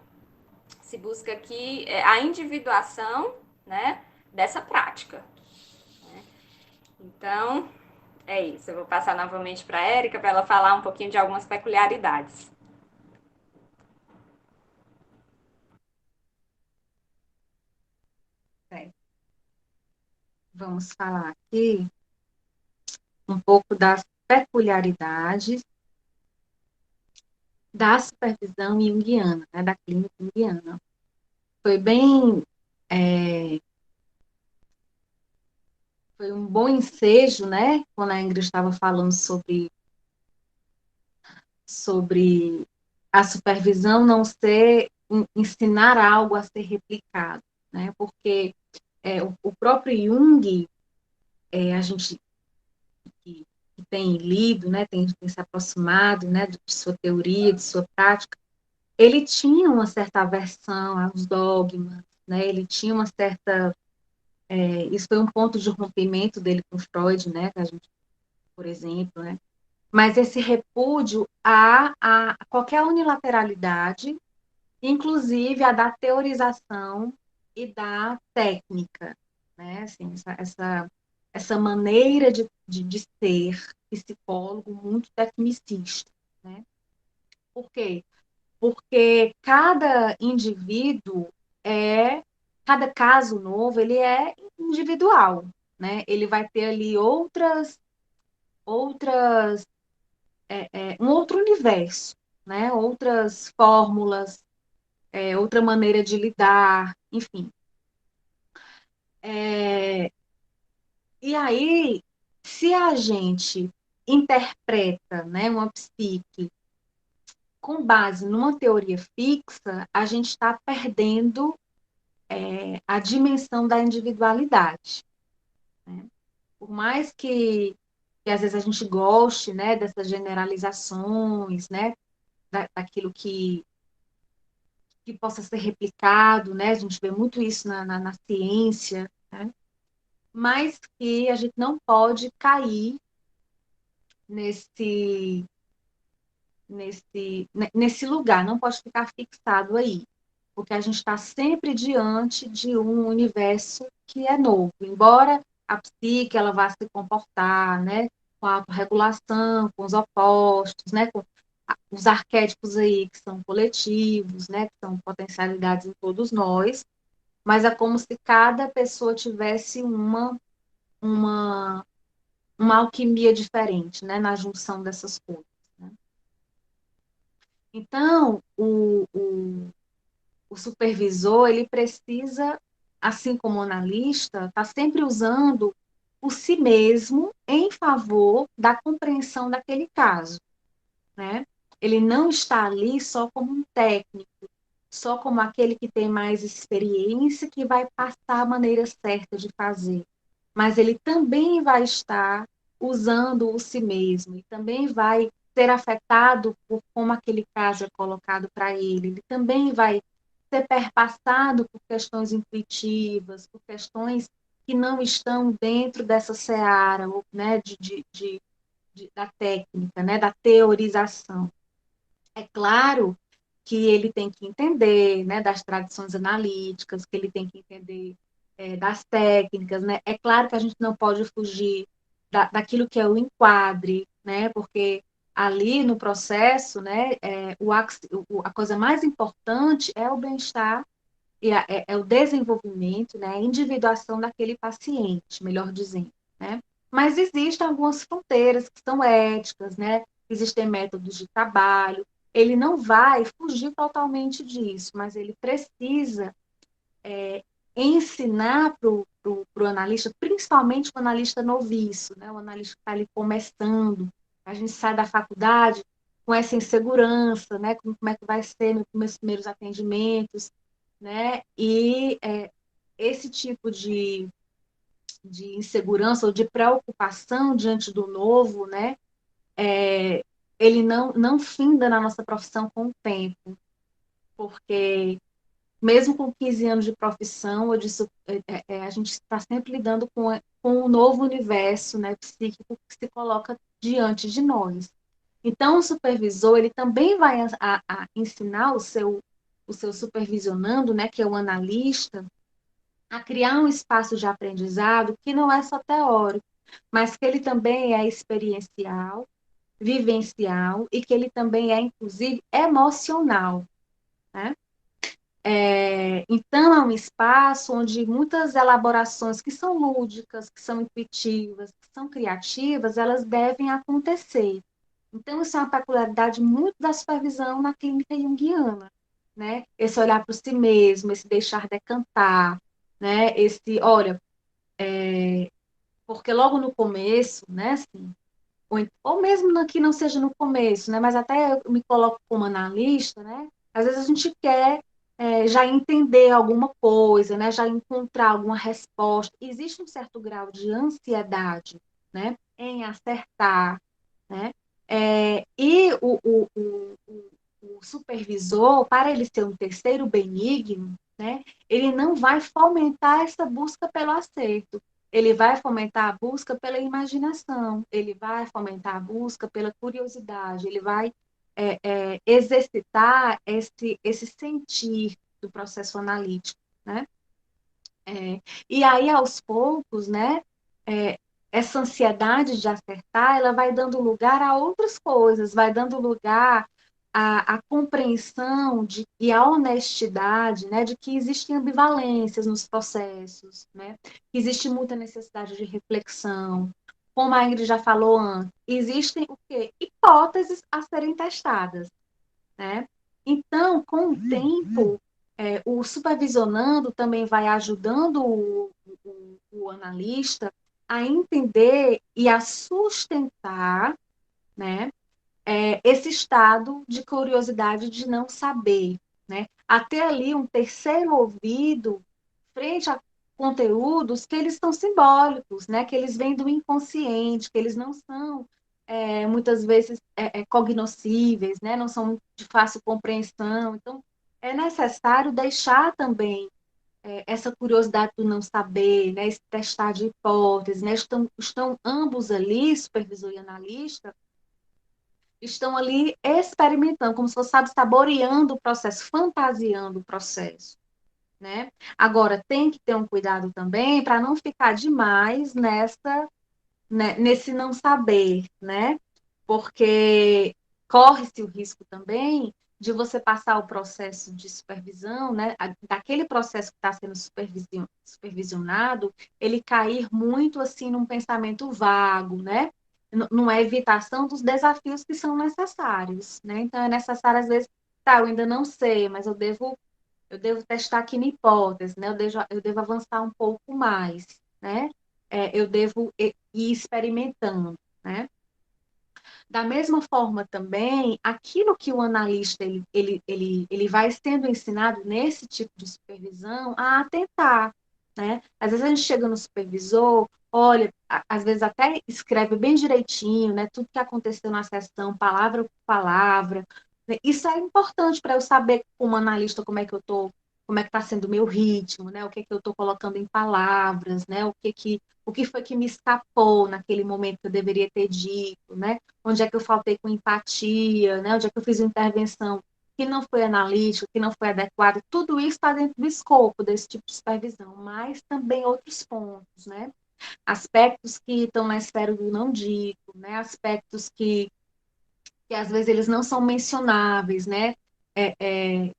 A: se busca aqui a individuação, né, dessa prática. Né? Então, é isso. Eu vou passar novamente para a Érica para ela falar um pouquinho de algumas peculiaridades.
C: É. Vamos falar aqui um pouco das peculiaridades da supervisão junguiana, né, da clínica junguiana. Foi bem, foi um bom ensejo, né, quando a Ingrid estava falando sobre a supervisão não ser ensinar algo a ser replicado, né, porque o próprio Jung, a gente que tem lido, né, tem se aproximado, né, de sua teoria, de sua prática, ele tinha uma certa aversão aos dogmas, né, ele tinha uma certa... isso foi um ponto de rompimento dele com Freud, né, que a gente, por exemplo, né, mas esse repúdio a qualquer unilateralidade, inclusive a da teorização e da técnica, né, assim, essa maneira de ser psicólogo muito tecnicista, né? Por quê? Porque cada indivíduo cada caso novo, ele é individual, né? Ele vai ter ali outras, um outro universo, né? Outras fórmulas, outra maneira de lidar, enfim. E aí, se a gente interpreta, né, uma psique com base numa teoria fixa, a gente está perdendo a dimensão da individualidade. Né? Por mais que às vezes a gente goste, né, dessas generalizações, né, daquilo que possa ser replicado, né, a gente vê muito isso na ciência, né, mas que a gente não pode cair nesse, nesse lugar, não pode ficar fixado aí, porque a gente está sempre diante de um universo que é novo, embora a psique ela vá se comportar, né, com a autorregulação, com os opostos, né, com os arquétipos aí que são coletivos, né, que são potencialidades em todos nós, mas é como se cada pessoa tivesse uma, uma alquimia diferente, né, na junção dessas coisas. Né? Então, o supervisor, ele precisa, assim como o analista, estar sempre usando o si mesmo em favor da compreensão daquele caso, né? Ele não está ali só como um técnico, só como aquele que tem mais experiência, que vai passar a maneira certa de fazer, mas ele também vai estar usando o si mesmo, e também vai ser afetado por como aquele caso é colocado para ele também vai ser perpassado por questões intuitivas, por questões que não estão dentro dessa seara, né, da técnica, né, da teorização. É claro que ele tem que entender, né, das tradições analíticas, que ele tem que entender das técnicas, né? É claro que a gente não pode fugir daquilo que é o enquadre, né? Porque ali no processo, né, a coisa mais importante é o bem-estar e é o desenvolvimento, né, a individuação daquele paciente, melhor dizendo, né? Mas existem algumas fronteiras que são éticas, né? Existem métodos de trabalho. Ele não vai fugir totalmente disso, mas ele precisa ensinar para o analista, principalmente o analista noviço, né? O analista que está ali começando. A gente sai da faculdade com essa insegurança, né? Como é que vai ser nos meus primeiros atendimentos, né? E esse tipo de insegurança ou de preocupação diante do novo, né? Ele não finda na nossa profissão com o tempo, porque mesmo com 15 anos de profissão, a gente está sempre lidando com com o novo universo, né, psíquico que se coloca diante de nós. Então, o supervisor, ele também vai a ensinar o seu supervisionando, né, que é o analista, a criar um espaço de aprendizado que não é só teórico, mas que ele também é experiencial, vivencial e que ele também é, inclusive, emocional, né? Então, é um espaço onde muitas elaborações que são lúdicas, que são intuitivas, que são criativas, elas devem acontecer. Então, isso é uma peculiaridade muito da supervisão na clínica junguiana, né? Esse olhar para si mesmo, esse deixar decantar, né? Esse, olha, porque logo no começo, né, assim, ou mesmo que não seja no começo, né, mas até eu me coloco como analista, né, às vezes a gente quer já entender alguma coisa, né, já encontrar alguma resposta. Existe um certo grau de ansiedade, né, em acertar, né, e o supervisor, para ele ser um terceiro benigno, né, ele não vai fomentar essa busca pelo acerto. Ele vai fomentar a busca pela imaginação, ele vai fomentar a busca pela curiosidade, ele vai exercitar esse sentir do processo analítico, né? E aí, aos poucos, né, essa ansiedade de acertar, ela vai dando lugar a outras coisas, vai dando lugar à compreensão e à honestidade, né, de que existem ambivalências nos processos, né, que existe muita necessidade de reflexão. Como a Ingrid já falou antes, existem o quê? Hipóteses a serem testadas, né? Então, com o tempo, o supervisionando também vai ajudando o analista a entender e a sustentar, né, esse estado de curiosidade de não saber, né? Até ali um terceiro ouvido frente a conteúdos que eles são simbólicos, né? Que eles vêm do inconsciente, que eles não são muitas vezes cognoscíveis, né? Não são de fácil compreensão. Então, é necessário deixar também essa curiosidade do não saber, né? Esse testar de hipóteses, né? Estão ambos ali, supervisor e analista, estão ali experimentando, como se fosse, sabe, saboreando o processo, fantasiando o processo, né? Agora, tem que ter um cuidado também para não ficar demais nesse não saber, né? Porque corre-se o risco também de você passar o processo de supervisão, né? Daquele processo que está sendo supervisionado, ele cair muito assim num pensamento vago, né? Numa evitação dos desafios que são necessários, né? Então é necessário às vezes, tá, eu ainda não sei, mas eu devo testar aqui na hipótese, né? Eu devo avançar um pouco mais, né? Eu devo ir experimentando, né? Da mesma forma também, aquilo que o analista ele vai sendo ensinado nesse tipo de supervisão a atentar, né? Às vezes a gente chega no supervisor, olha, às vezes até escreve bem direitinho, né? Tudo que aconteceu na sessão, palavra por palavra. Né? Isso é importante para eu saber, como analista, como é que está sendo o meu ritmo, né? O que é que eu estou colocando em palavras, né? O que foi que me escapou naquele momento que eu deveria ter dito, né? Onde é que eu faltei com empatia, né? Onde é que eu fiz uma intervenção que não foi analítica, que não foi adequada. Tudo isso está dentro do escopo desse tipo de supervisão, mas também outros pontos, né? Aspectos que estão na esfera do não dito, né? Aspectos que às vezes eles não são mencionáveis, né? É, é,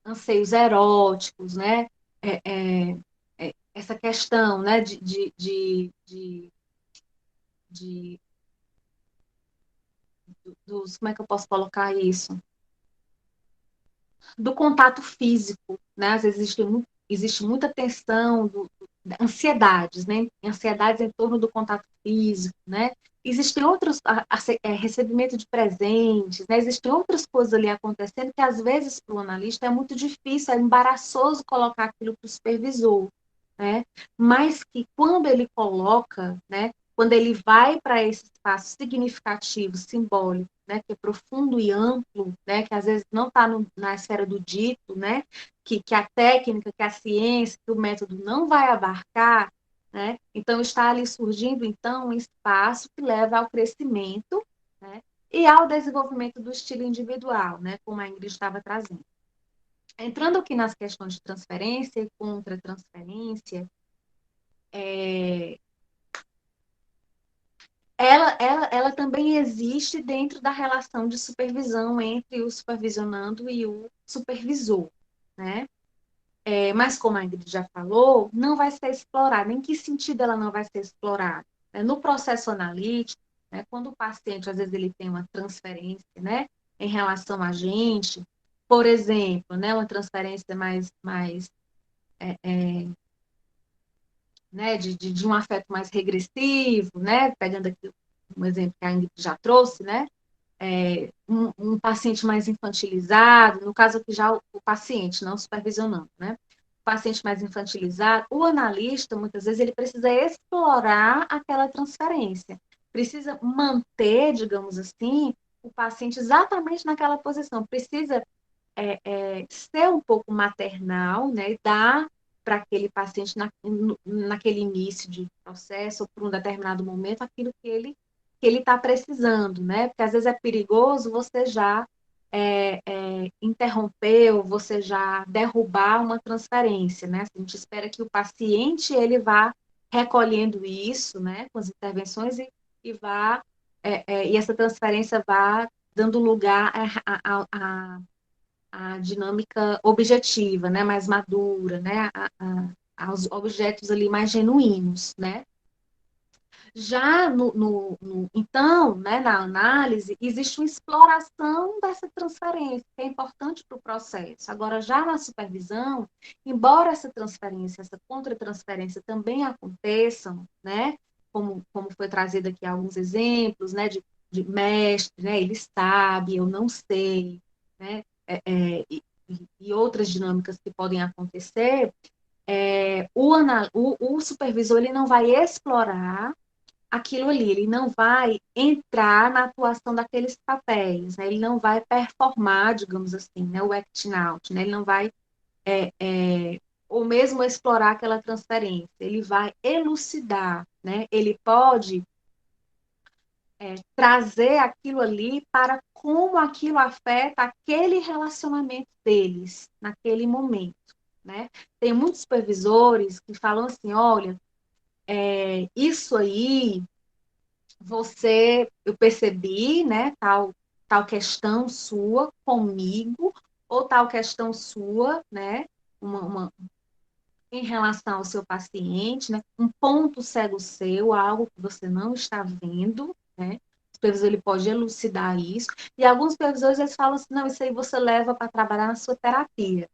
C: anseios eróticos, né? É, é, essa questão, né? De como é que eu posso colocar isso? Do contato físico, né? Às vezes existe muita tensão, ansiedades, né? Ansiedades em torno do contato físico, né? Existem outros, recebimento de presentes, né? Existem outras coisas ali acontecendo que às vezes para o analista é muito difícil, é embaraçoso colocar aquilo para o supervisor, né? Mas que quando ele coloca, né? Quando ele vai para esse espaço significativo, simbólico, né, que é profundo e amplo, né, que às vezes não está na esfera do dito, né, que a técnica, que a ciência, que o método não vai abarcar, né? Então, está ali surgindo, então, um espaço que leva ao crescimento, né? E ao desenvolvimento do estilo individual, né? Como a Ingrid estava trazendo. Entrando aqui nas questões de transferência e contra-transferência, ela também existe dentro da relação de supervisão entre o supervisionando e o supervisor, né? Mas, como a Ingrid já falou, não vai ser explorada. Em que sentido ela não vai ser explorada? No processo analítico, né, quando o paciente, às vezes, ele tem uma transferência, né, em relação a gente, por exemplo, né, uma transferência mais né, de um afeto mais regressivo, né, pegando aqui um exemplo que a Ingrid já trouxe, né, um paciente mais infantilizado, no caso aqui já o paciente, não supervisionando, né? O paciente mais infantilizado, o analista, muitas vezes, ele precisa explorar aquela transferência, precisa manter, digamos assim, o paciente exatamente naquela posição, precisa ser um pouco maternal, né? E dar para aquele paciente, naquele início de processo, ou por um determinado momento, aquilo que ele está precisando, né? Porque às vezes é perigoso você já interromper ou você já derrubar uma transferência, né? A gente espera que o paciente ele vá recolhendo isso, né? Com as intervenções e vá e essa transferência vá dando lugar a dinâmica objetiva, né, mais madura, né, aos objetos ali mais genuínos, né. Já então, né, na análise, existe uma exploração dessa transferência, que é importante para o processo. Agora, já na supervisão, embora essa transferência, essa contra-transferência também aconteçam, né, como foi trazido aqui alguns exemplos, né, de mestre, né, ele sabe, eu não sei, né, e outras dinâmicas que podem acontecer, o supervisor ele não vai explorar aquilo ali, ele não vai entrar na atuação daqueles papéis, né? Ele não vai performar, digamos assim, né, o acting out, né? Ele não vai, ou mesmo explorar aquela transferência, ele vai elucidar, né? Ele pode trazer aquilo ali para como aquilo afeta aquele relacionamento deles naquele momento, né? Tem muitos supervisores que falam assim, olha, isso aí eu percebi, né, tal questão sua comigo, ou tal questão sua, né, em relação ao seu paciente, né, um ponto cego seu, algo que você não está vendo, né, o supervisor ele pode elucidar isso, e alguns supervisores eles falam assim, não, isso aí você leva para trabalhar na sua terapia,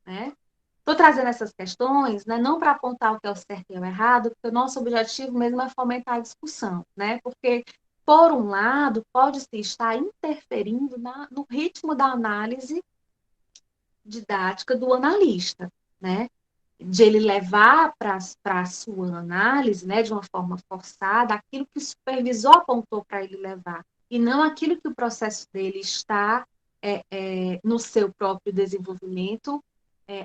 C: né. Estou trazendo essas questões, né, não para apontar o que é o certo e o errado, porque o nosso objetivo mesmo é fomentar a discussão, né? Porque, por um lado, pode-se estar interferindo no ritmo da análise didática do analista, né? De ele levar para a sua análise, né, de uma forma forçada, aquilo que o supervisor apontou para ele levar, e não aquilo que o processo dele está no seu próprio desenvolvimento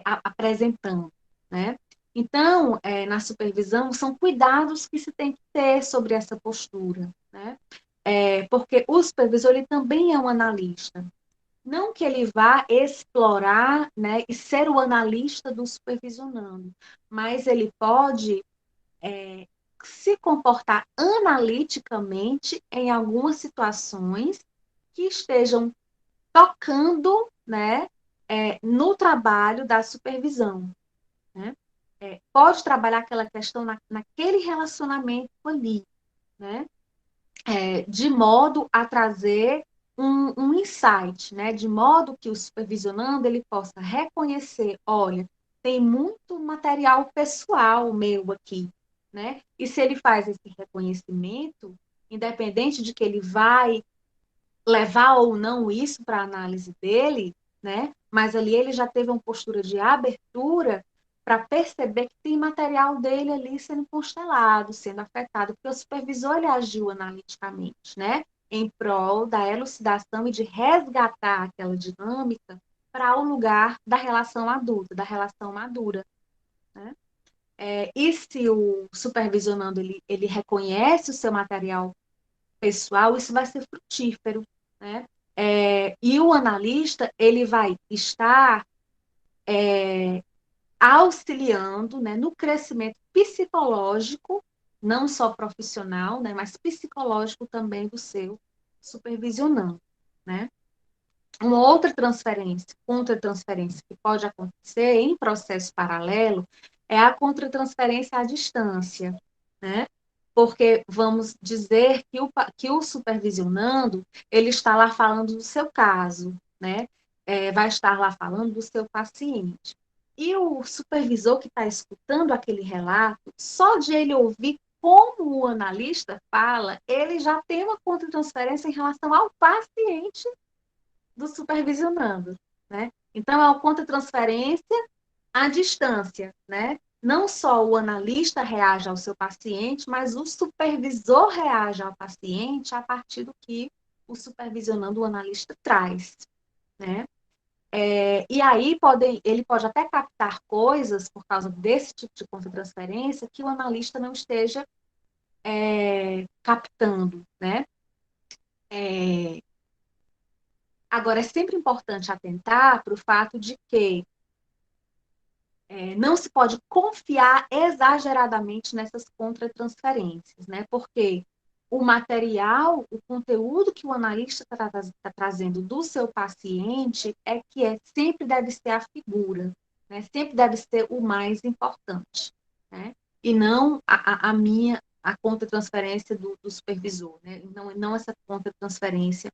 C: apresentando, né? Então, na supervisão, são cuidados que se tem que ter sobre essa postura, né? Porque o supervisor ele também é um analista. Não que ele vá explorar, né, e ser o analista do supervisionando, mas ele pode se comportar analiticamente em algumas situações que estejam tocando, né, no trabalho da supervisão, né? Pode trabalhar aquela questão naquele relacionamento ali, né? De modo a trazer um insight, né? De modo que o supervisionando ele possa reconhecer, olha, tem muito material pessoal meu aqui, né? E se ele faz esse reconhecimento, independente de que ele vai levar ou não isso para a análise dele, né? Mas ali ele já teve uma postura de abertura para perceber que tem material dele ali sendo constelado, sendo afetado, porque o supervisor ele agiu analiticamente, né? Em prol da elucidação e de resgatar aquela dinâmica para o lugar da relação adulta, da relação madura, né? E se o supervisionando ele reconhece o seu material pessoal, isso vai ser frutífero, né? E o analista ele vai estar auxiliando, né, no crescimento psicológico, não só profissional, né, mas psicológico também do seu supervisionando, né? Uma outra transferência, contra-transferência que pode acontecer em processo paralelo é a contra-transferência à distância, né? Porque vamos dizer que o supervisionando, ele está lá falando do seu caso, né? Vai estar lá falando do seu paciente. E o supervisor que está escutando aquele relato, só de ele ouvir como o analista fala, ele já tem uma contra-transferência em relação ao paciente do supervisionando, né? Então, é uma contra-transferência à distância, né? Não só o analista reage ao seu paciente, mas o supervisor reage ao paciente a partir do que o supervisionando o analista traz, né? E aí ele pode até captar coisas por causa desse tipo de contra-transferência que o analista não esteja captando, né? Agora, é sempre importante atentar para o fato de que não se pode confiar exageradamente nessas contratransferências, né? Porque o material, o conteúdo que o analista está trazendo do seu paciente sempre deve ser a figura, né? Sempre deve ser o mais importante, né? E não a contratransferência do supervisor, né? Não essa contratransferência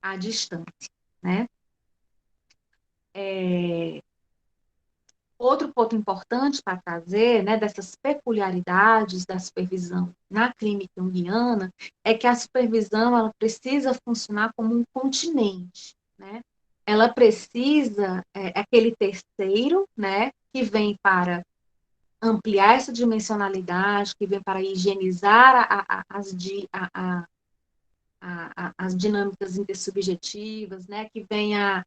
C: à distância, né? Outro ponto importante para trazer, né, dessas peculiaridades da supervisão na clínica junguiana é que a supervisão ela precisa funcionar como um continente, né? Ela precisa aquele terceiro, né, que vem para ampliar essa dimensionalidade, que vem para higienizar as dinâmicas intersubjetivas, né, que vem a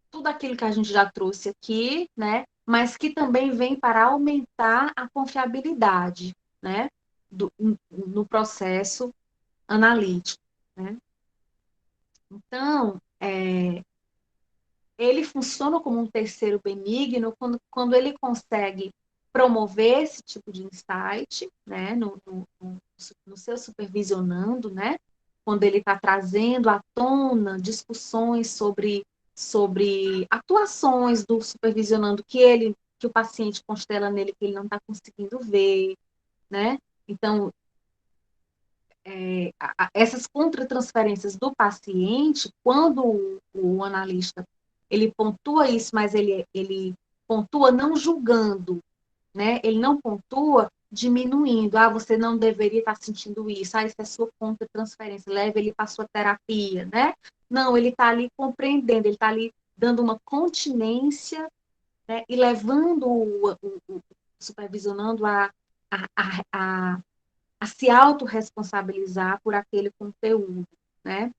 C: tudo aquilo que a gente já trouxe aqui, né? Mas que também vem para aumentar a confiabilidade, né? No processo analítico, né? Então, ele funciona como um terceiro benigno quando ele consegue promover esse tipo de insight, né? No seu supervisionando, né? Quando ele está trazendo à tona discussões sobre atuações do supervisionando que o paciente constela nele que ele não está conseguindo ver, né? Então, essas contratransferências do paciente, quando o analista ele pontua isso, mas ele pontua não julgando, né? Ele não pontua diminuindo. Você não deveria estar sentindo isso. Isso é sua contra-transferência. Leve ele para sua terapia, né? Não, ele está ali compreendendo, ele está ali dando uma continência, né? E levando o supervisionando a, a, a se autorresponsabilizar por aquele conteúdo, né?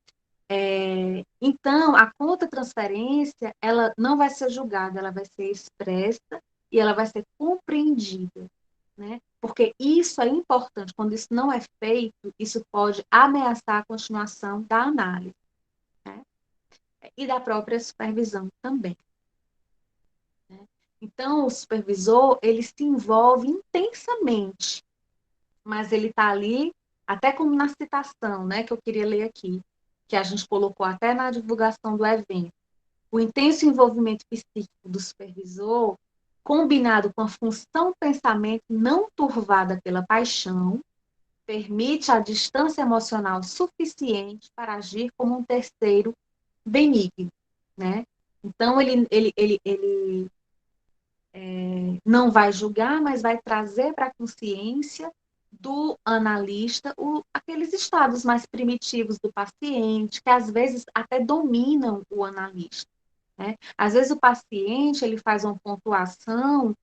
C: Então, a conta-transferência, ela não vai ser julgada, ela vai ser expressa e ela vai ser compreendida, né? Porque isso é importante. Quando isso não é feito, isso pode ameaçar a continuação da análise, né? E da própria supervisão também, né? Então, o supervisor, ele se envolve intensamente, mas ele está ali, até como na citação, né, que eu queria ler aqui, que a gente colocou até na divulgação do evento. O intenso envolvimento psíquico do supervisor, combinado com a função pensamento não turvada pela paixão, permite a distância emocional suficiente para agir como um terceiro benigno, né? Então, ele não vai julgar, mas vai trazer para a consciência do analista aqueles estados mais primitivos do paciente, que às vezes até dominam o analista, né? Às vezes o paciente ele faz uma pontuação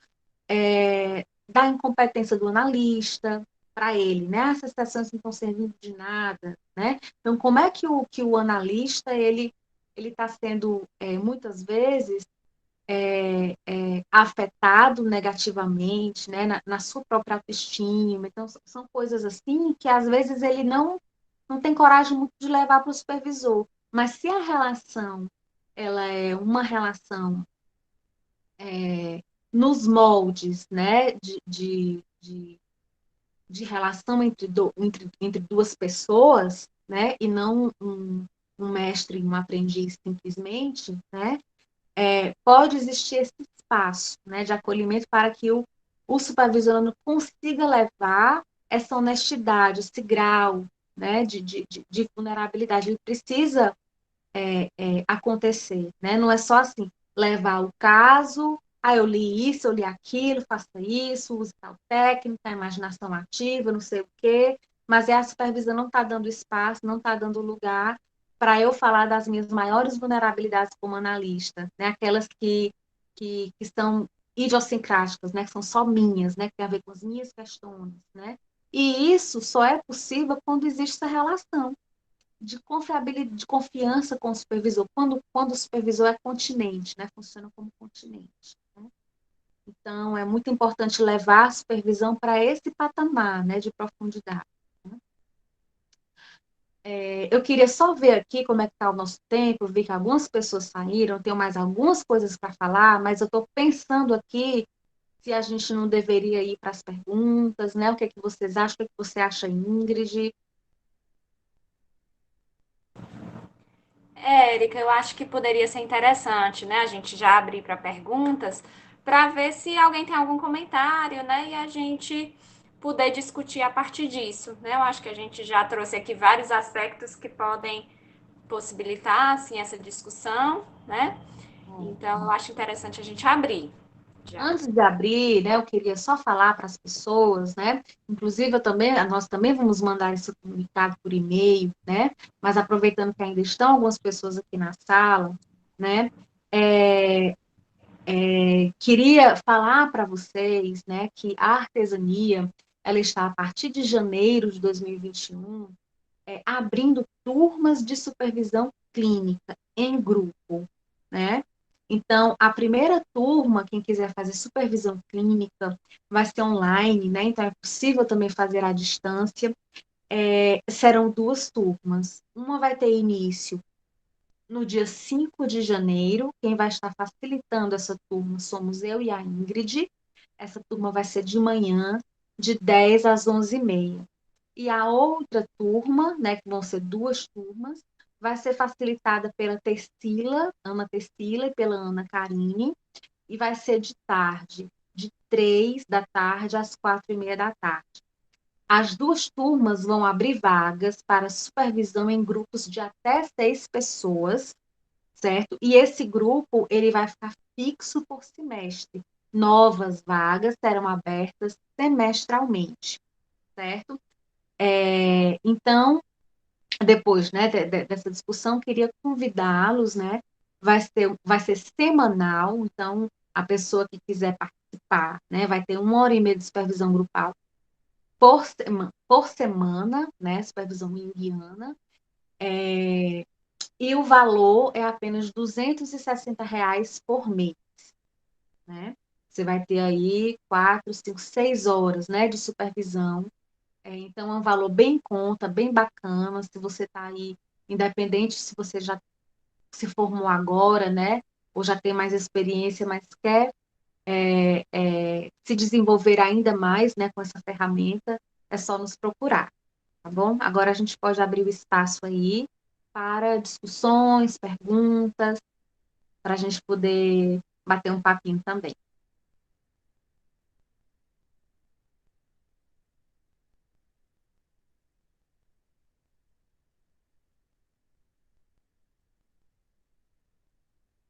C: da incompetência do analista para ele, né? Essas sessões não estão servindo de nada, né? Então, como é que o analista ele está sendo muitas vezes afetado negativamente, né, na sua própria autoestima. Então, são coisas assim que, às vezes, ele não tem coragem muito de levar para o supervisor. Mas se a relação ela é uma relação nos moldes, né, de relação entre duas pessoas, né, e não um mestre e um aprendiz simplesmente, né, pode existir esse espaço, né, de acolhimento para que o supervisorando consiga levar essa honestidade, esse grau, né, de vulnerabilidade. Ele precisa acontecer, né? Não é só assim, levar o caso, eu li isso, eu li aquilo, faça isso, use tal técnica, imaginação ativa, não sei o quê, mas a supervisão não está dando espaço, não está dando lugar para eu falar das minhas maiores vulnerabilidades como analista, né? Aquelas que são idiosincráticas, né? Que são só minhas, né? Que tem a ver com as minhas questões, né? E isso só é possível quando existe essa relação de confiabilidade, de confiança com o supervisor, quando o supervisor é continente, né? Funciona como continente. Né? Então, é muito importante levar a supervisão para esse patamar, né, de profundidade. Né? Eu queria só ver aqui como é que está o nosso tempo, eu vi que algumas pessoas saíram, tenho mais algumas coisas para falar, mas eu estou pensando aqui se a gente não deveria ir para as perguntas, né? O que é que vocês acham? O que é que você acha, Ingrid?
A: Érica, eu acho que poderia ser interessante, né? A gente já abrir para perguntas, para ver se alguém tem algum comentário, né? E a gente poder discutir a partir disso, né? Eu acho que a gente já trouxe aqui vários aspectos que podem possibilitar, assim, essa discussão, né? Então, eu acho interessante a gente abrir. Já.
C: Antes de abrir, né, eu queria só falar para as pessoas, né? Inclusive, nós também vamos mandar esse comunicado por e-mail, né? Mas aproveitando que ainda estão algumas pessoas aqui na sala, né? Queria falar para vocês, né, que a artesania, ela está a partir de janeiro de 2021, abrindo turmas de supervisão clínica em grupo, né? Então, a primeira turma, quem quiser fazer supervisão clínica, vai ser online, né? Então, é possível também fazer à distância. Serão duas turmas. Uma vai ter início no dia 5 de janeiro. Quem vai estar facilitando essa turma somos eu e a Ingrid. Essa turma vai ser de manhã, de 10 às 11h30. E a outra turma, né, que vão ser duas turmas, vai ser facilitada pela Tessila, Ana Tessila, e pela Ana Karine, e vai ser de tarde, de 3 da tarde às 4h30 da tarde. As duas turmas vão abrir vagas para supervisão em grupos de até 6 pessoas, certo? E esse grupo, ele vai ficar fixo por semestre. Novas vagas serão abertas semestralmente, certo? Então, depois, né, dessa discussão, queria convidá-los, né? Vai ser semanal, então a pessoa que quiser participar, né, vai ter 1h30 de supervisão grupal por semana, né, supervisão junguiana, e o valor é apenas R$ 260 por mês, né? Você vai ter aí 4, 5, 6 horas, né, de supervisão. Então, é um valor bem em conta, bem bacana. Se você está aí, independente se você já se formou agora, né, ou já tem mais experiência, mas quer se desenvolver ainda mais, né, com essa ferramenta, é só nos procurar, tá bom? Agora a gente pode abrir o espaço aí para discussões, perguntas, para a gente poder bater um papinho também.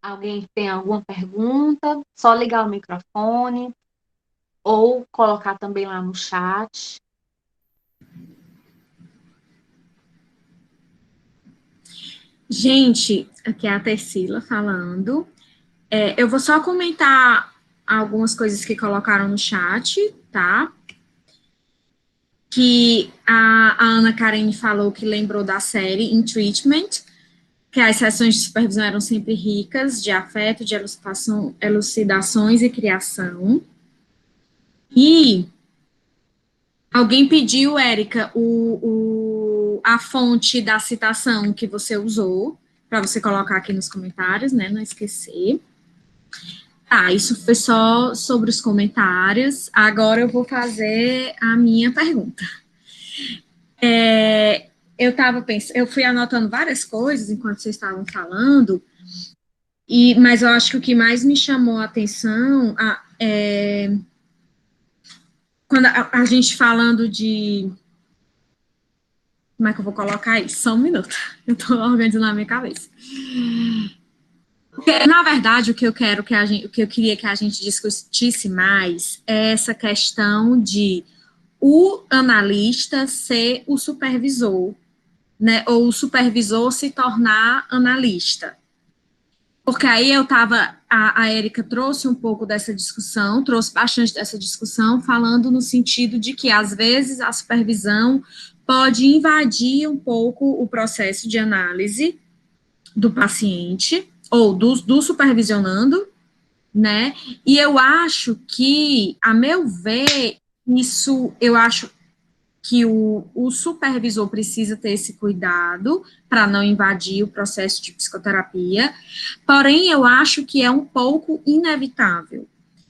C: Alguém tem alguma pergunta? Só ligar o microfone ou colocar também lá no chat.
D: Gente, aqui é a Tarsila falando. Eu vou só comentar algumas coisas que colocaram no chat, tá? Que a Ana Karine falou que lembrou da série In Treatment. que as sessões de supervisão eram sempre ricas de afeto, de elucidações e criação. E alguém pediu, Érica, a fonte da citação que você usou, para você colocar aqui nos comentários, né, não esquecer. Tá, isso foi só sobre os comentários. Agora eu vou fazer a minha pergunta. Eu fui anotando várias coisas enquanto vocês estavam falando, mas eu acho que o que mais me chamou a atenção quando a gente falando de... Como é que eu vou colocar isso? Só um minuto. Eu estou organizando na minha cabeça. Porque, na verdade, o que eu queria que a gente discutisse mais é essa questão de o analista ser o supervisor, né? Ou o supervisor se tornar analista. Porque aí a Érica trouxe um pouco dessa discussão, trouxe bastante dessa discussão, falando no sentido de que, às vezes, a supervisão pode invadir um pouco o processo de análise do paciente, ou do supervisionando, né? E eu acho que, a meu ver, eu acho que o supervisor precisa ter esse cuidado para não invadir o processo de psicoterapia, porém, eu acho que é um pouco inevitável,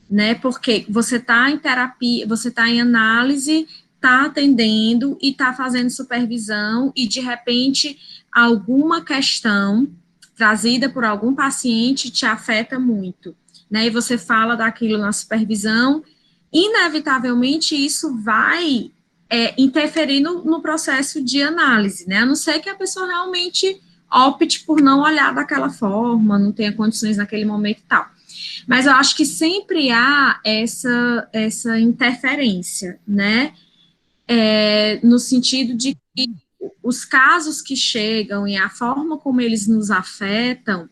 D: né? Porque você está em terapia, você está em análise, está atendendo e está fazendo supervisão, e, de repente, alguma questão trazida por algum paciente te afeta muito, né? E você fala daquilo na supervisão, inevitavelmente isso vai interferir no processo de análise, né? A não ser que a pessoa realmente opte por não olhar daquela forma, não tenha condições naquele momento e tal. Mas eu acho que sempre há essa interferência, né? No sentido de que os casos que chegam e a forma como eles nos afetam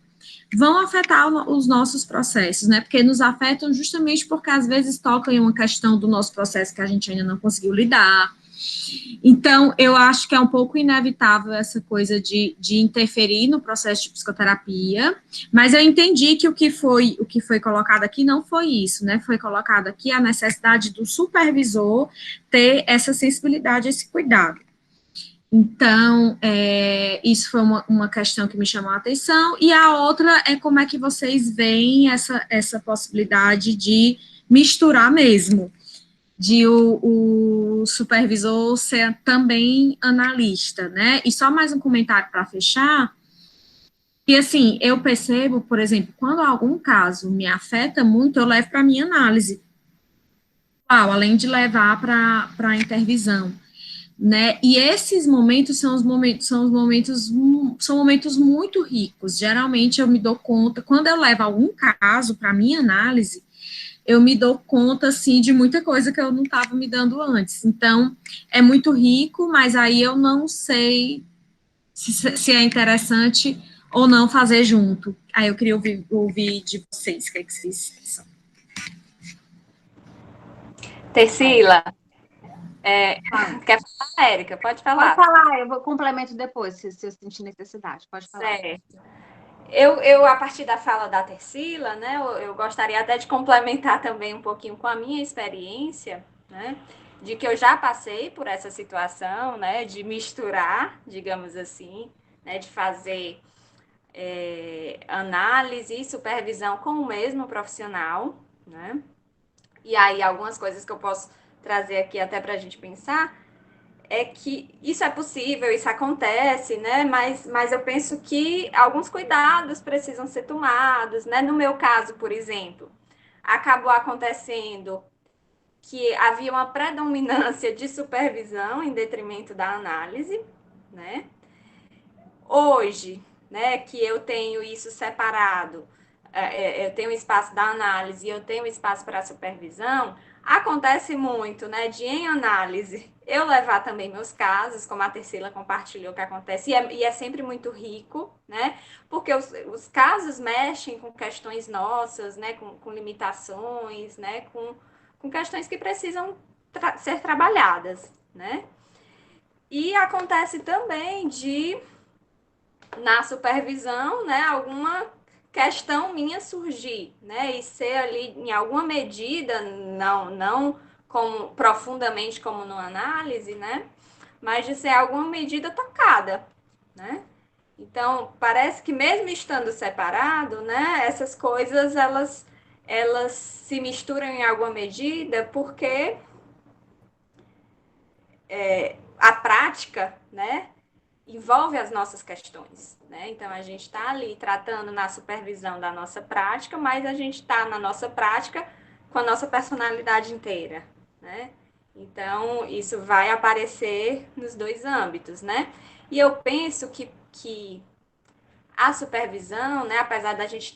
D: vão afetar os nossos processos, né? Porque nos afetam justamente porque às vezes tocam em uma questão do nosso processo que a gente ainda não conseguiu lidar. Então, eu acho que é um pouco inevitável essa coisa de interferir no processo de psicoterapia, mas eu entendi que o que foi colocado aqui não foi isso, né? Foi colocado aqui a necessidade do supervisor ter essa sensibilidade, esse cuidado. Então, isso foi uma questão que me chamou a atenção, e a outra é como é que vocês veem essa possibilidade de misturar mesmo, de o supervisor ser também analista, né? E só mais um comentário para fechar, que assim, eu percebo, por exemplo, quando algum caso me afeta muito, eu levo para minha análise, além de levar para a intervisão, né? E esses momentos são momentos muito ricos. Geralmente eu me dou conta, quando eu levo algum caso para minha análise, eu me dou conta, assim, de muita coisa que eu não estava me dando antes. Então, é muito rico, mas aí eu não sei se é interessante ou não fazer junto. Aí eu queria ouvir de vocês, o que é que vocês pensam.
A: Tarsila, quer falar, Érica? Pode falar.
C: Pode falar, eu vou complemento depois, se eu sentir necessidade. Pode falar.
A: Certo. Eu, a partir da fala da Tarsila, né, eu gostaria até de complementar também um pouquinho com a minha experiência, né, de que eu já passei por essa situação, né, de misturar, digamos assim, né, de fazer análise e supervisão com o mesmo profissional, né, e aí algumas coisas que eu posso trazer aqui até para a gente pensar, é que isso é possível, isso acontece, né? Mas eu penso que alguns cuidados precisam ser tomados, né? No meu caso, por exemplo, acabou acontecendo que havia uma predominância de supervisão em detrimento da análise, né? Hoje, né, que eu tenho isso separado, eu tenho o espaço da análise e eu tenho o espaço para a supervisão, acontece muito, né, de em análise eu levar também meus casos, como a Tarsila compartilhou que acontece, e é sempre muito rico, né, porque os casos mexem com questões nossas, né, com limitações, né, com questões que precisam ser trabalhadas, né. E acontece também de na supervisão, né, alguma questão minha surgir, né, e ser ali em alguma medida, não como, profundamente como no análise, né, mas de ser alguma medida tocada, né. Então, parece que mesmo estando separado, né, essas coisas, elas se misturam em alguma medida porque a prática, né, envolve as nossas questões, né? Então a gente está ali tratando na supervisão da nossa prática, mas a gente está na nossa prática com a nossa personalidade inteira, né? Então isso vai aparecer nos dois âmbitos, né? E eu penso que a supervisão, né, apesar da gente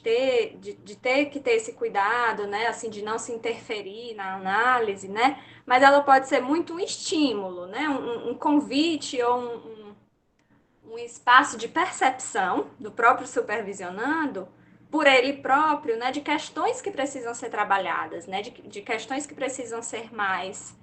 A: de ter que ter esse cuidado, né, assim, de não se interferir na análise, né, mas ela pode ser muito um estímulo, né, um convite ou um espaço de percepção do próprio supervisionando por ele próprio, né, de questões que precisam ser trabalhadas, né, de questões que precisam ser mais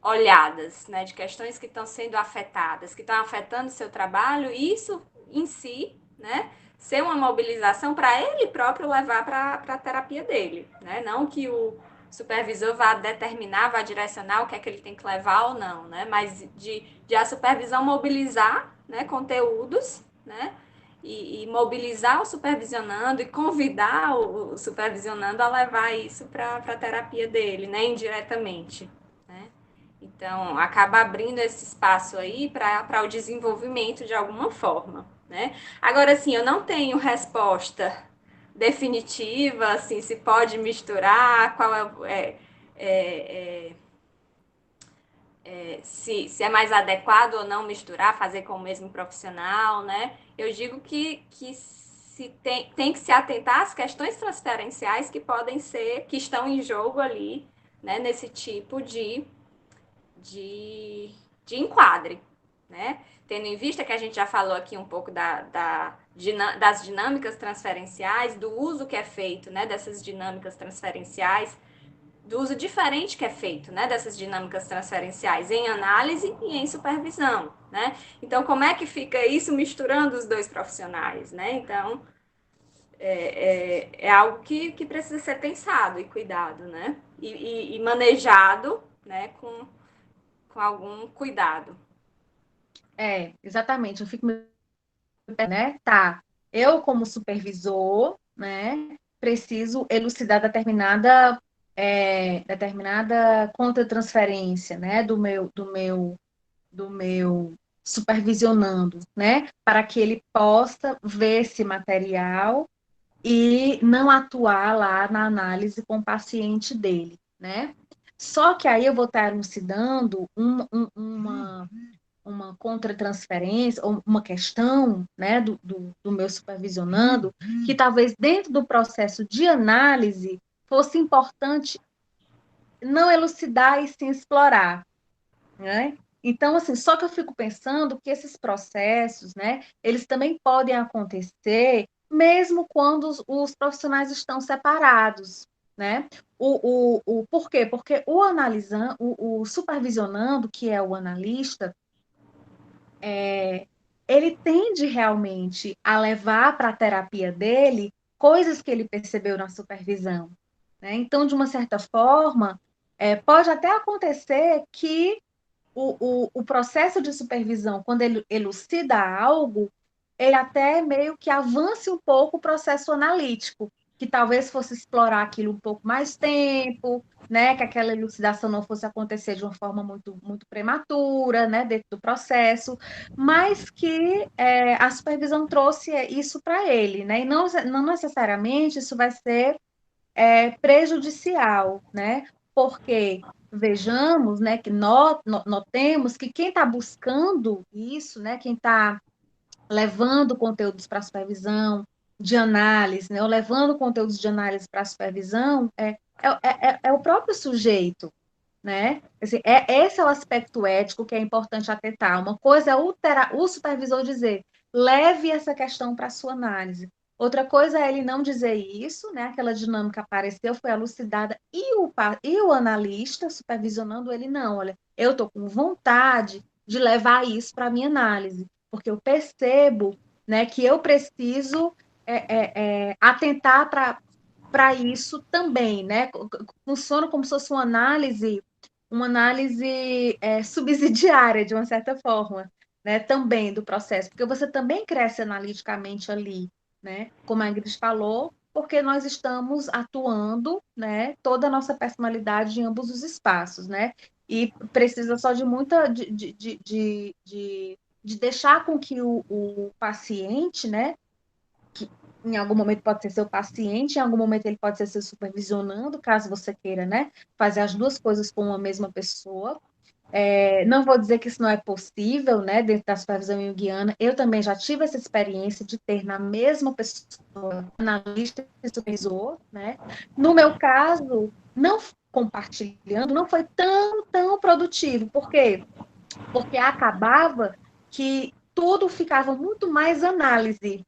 A: olhadas, né, de questões que estão sendo afetadas, que estão afetando o seu trabalho, e isso em si, né, ser uma mobilização para ele próprio levar para a terapia dele, né, não que o supervisor vá determinar, vá direcionar o que é que ele tem que levar ou não, né, mas de a supervisão mobilizar, né, conteúdos, né, e mobilizar o supervisionando e convidar o supervisionando a levar isso para a terapia dele, né, indiretamente. Então, acaba abrindo esse espaço aí para o desenvolvimento de alguma forma, né? Agora, assim, eu não tenho resposta definitiva, assim, se pode misturar, qual se é mais adequado ou não misturar, fazer com o mesmo profissional, né? Eu digo que se tem que se atentar às questões transferenciais que podem ser, que estão em jogo ali, né, nesse tipo de, de enquadre, né? Tendo em vista que a gente já falou aqui um pouco das dinâmicas transferenciais, do uso que é feito, né, dessas dinâmicas transferenciais, do uso diferente que é feito, né, dessas dinâmicas transferenciais em análise e em supervisão, né? Então, como é que fica isso misturando os dois profissionais, né? Então, é algo que precisa ser pensado e cuidado, né? E manejado, né, com algum cuidado.
C: Exatamente. Eu fico, né? Tá. Eu, como supervisor, né, preciso elucidar determinada contra-transferência, né, do meu supervisionando, né, para que ele possa ver esse material e não atuar lá na análise com o paciente dele, né? Só que aí eu vou estar elucidando uma contra-transferência, ou uma questão, né, do meu supervisionando, que talvez dentro do processo de análise fosse importante não elucidar e sim explorar, né? Então, assim, só que eu fico pensando que esses processos, né, eles também podem acontecer mesmo quando os profissionais estão separados, né? Por quê? Porque o supervisionando, que é o analista, ele tende realmente a levar para a terapia dele coisas que ele percebeu na supervisão, né? Então, de uma certa forma, pode até acontecer que o processo de supervisão, quando ele elucida algo, ele até meio que avance um pouco o processo analítico, que talvez fosse explorar aquilo um pouco mais tempo, né, que aquela elucidação não fosse acontecer de uma forma muito, muito prematura, né, dentro do processo, mas que a supervisão trouxe isso para ele, né, e não necessariamente isso vai ser prejudicial, né, porque vejamos, né, que notemos que quem está buscando isso, né, quem está levando conteúdos para supervisão de análise, né, ou levando conteúdos de análise para supervisão, é o próprio sujeito, né? Assim, esse é o aspecto ético que é importante atentar. Uma coisa é o supervisor dizer, leve essa questão para a sua análise. Outra coisa é ele não dizer isso, né? Aquela dinâmica apareceu, foi elucidada, e o analista supervisionando ele, não, olha, eu estou com vontade de levar isso para a minha análise, porque eu percebo né, que eu preciso atentar para isso também, né? Funciona como se fosse uma análise subsidiária, de uma certa forma, né? Também do processo, porque você também cresce analiticamente ali, né? Como a Ingrid falou, porque nós estamos atuando, né? Toda a nossa personalidade em ambos os espaços, né? E precisa só de muita de deixar com que o paciente, né? Em algum momento pode ser seu paciente, em algum momento ele pode ser seu supervisionando, caso você queira, né, fazer as duas coisas com uma mesma pessoa. Não vou dizer que isso não é possível, né, dentro da supervisão junguiana. Eu também já tive essa experiência de ter na mesma pessoa analista e supervisor, né. No meu caso, não compartilhando, não foi tão produtivo. Por quê? Porque acabava que tudo ficava muito mais análise,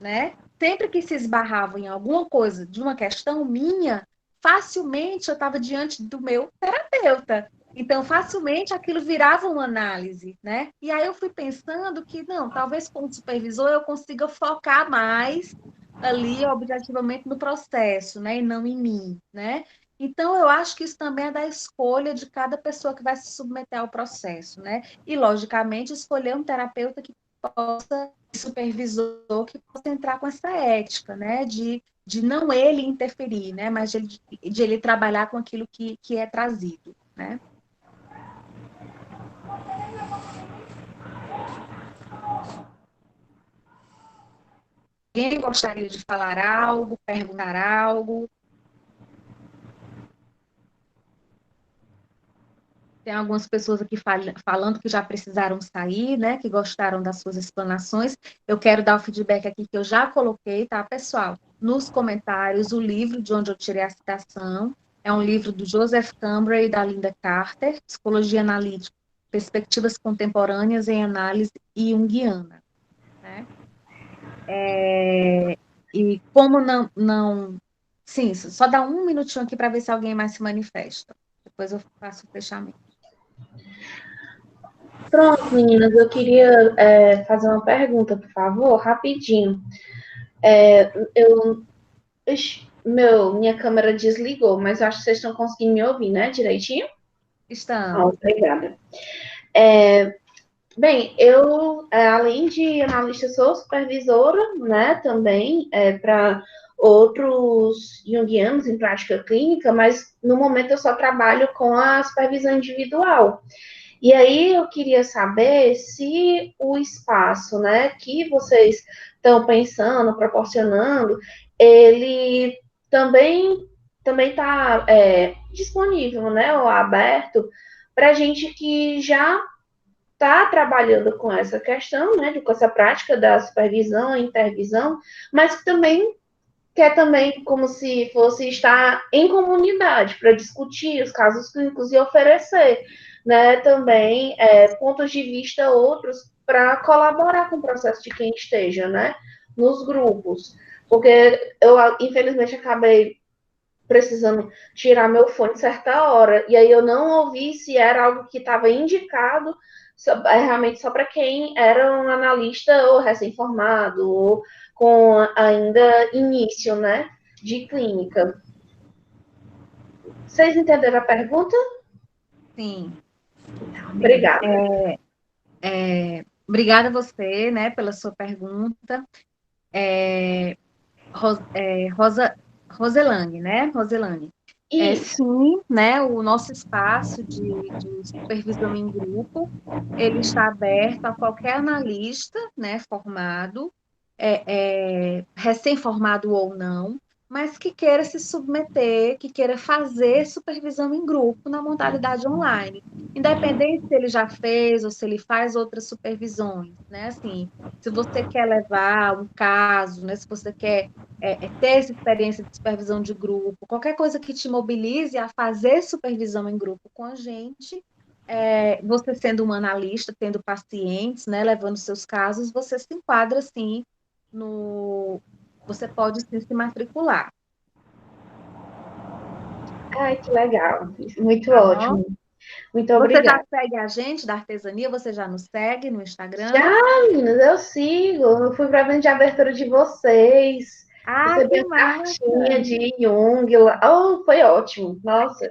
C: né? Sempre que se esbarrava em alguma coisa de uma questão minha, facilmente eu estava diante do meu terapeuta. Então, facilmente aquilo virava uma análise, né? E aí eu fui pensando que, não, talvez com o supervisor eu consiga focar mais ali, objetivamente, no processo, né? E não em mim, né? Então, eu acho que isso também é da escolha de cada pessoa que vai se submeter ao processo, né? E, logicamente, escolher um terapeuta que possa supervisor que possa entrar com essa ética, né, de não ele interferir, né, mas de ele trabalhar com aquilo que é trazido, né. Alguém gostaria de falar algo, perguntar algo? Tem algumas pessoas aqui falando que já precisaram sair, né? Que gostaram das suas explanações. Eu quero dar o feedback aqui que eu já coloquei, tá, pessoal? Nos comentários, o livro de onde eu tirei a citação é um livro do Joseph Cambray e da Linda Carter, Psicologia Analítica, Perspectivas Contemporâneas em Análise Junguiana, né? E como não... Sim, só dá um minutinho aqui para ver se alguém mais se manifesta. Depois eu faço o fechamento.
E: Pronto, meninas, eu queria fazer uma pergunta, por favor, rapidinho. Minha câmera desligou, mas eu acho que vocês estão conseguindo me ouvir, né, direitinho?
C: Estamos.
E: Obrigada. Bem, eu, além de analista, sou supervisora, né, também, para outros junguianos em prática clínica, mas no momento eu só trabalho com a supervisão individual. E aí eu queria saber se o espaço, né, que vocês estão pensando, proporcionando, ele também está disponível, né, ou aberto para gente que já está trabalhando com essa questão, né, com essa prática da supervisão, intervisão, mas que também quer também como se fosse estar em comunidade para discutir os casos clínicos e oferecer, né, também pontos de vista outros para colaborar com o processo de quem esteja, né, nos grupos, porque eu infelizmente acabei precisando tirar meu fone certa hora, e aí eu não ouvi se era algo que estava indicado realmente só para quem era um analista ou recém-formado, ou com ainda início, né, de clínica. Vocês entenderam a pergunta?
C: Sim.
E: Obrigada.
C: Obrigada a você, né, pela sua pergunta. Roselane, né? Roselane.
E: Isso.
C: Sim, né? O nosso espaço de supervisão em grupo, ele está aberto a qualquer analista, né, formado, recém-formado ou não, mas que queira se submeter, que queira fazer supervisão em grupo na modalidade online, independente se ele já fez ou se ele faz outras supervisões, né? Assim, se você quer levar um caso, né? Se você quer ter essa experiência de supervisão de grupo, qualquer coisa que te mobilize a fazer supervisão em grupo com a gente, você sendo um analista, tendo pacientes, né, levando seus casos, você se enquadra, sim, você pode, sim, se matricular.
E: Ai, que legal. Muito
C: Tá bom?
E: ótimo. Muito
C: Você já
E: obrigada.
C: segue a gente da artesania? Você já nos segue no Instagram?
E: Já, meninas, eu sigo. Eu fui para a evento de abertura de vocês.
C: Ah,
E: Recebi
C: que
E: a
C: massa!
E: cartinha de Jung lá. Oh, foi ótimo. Nossa,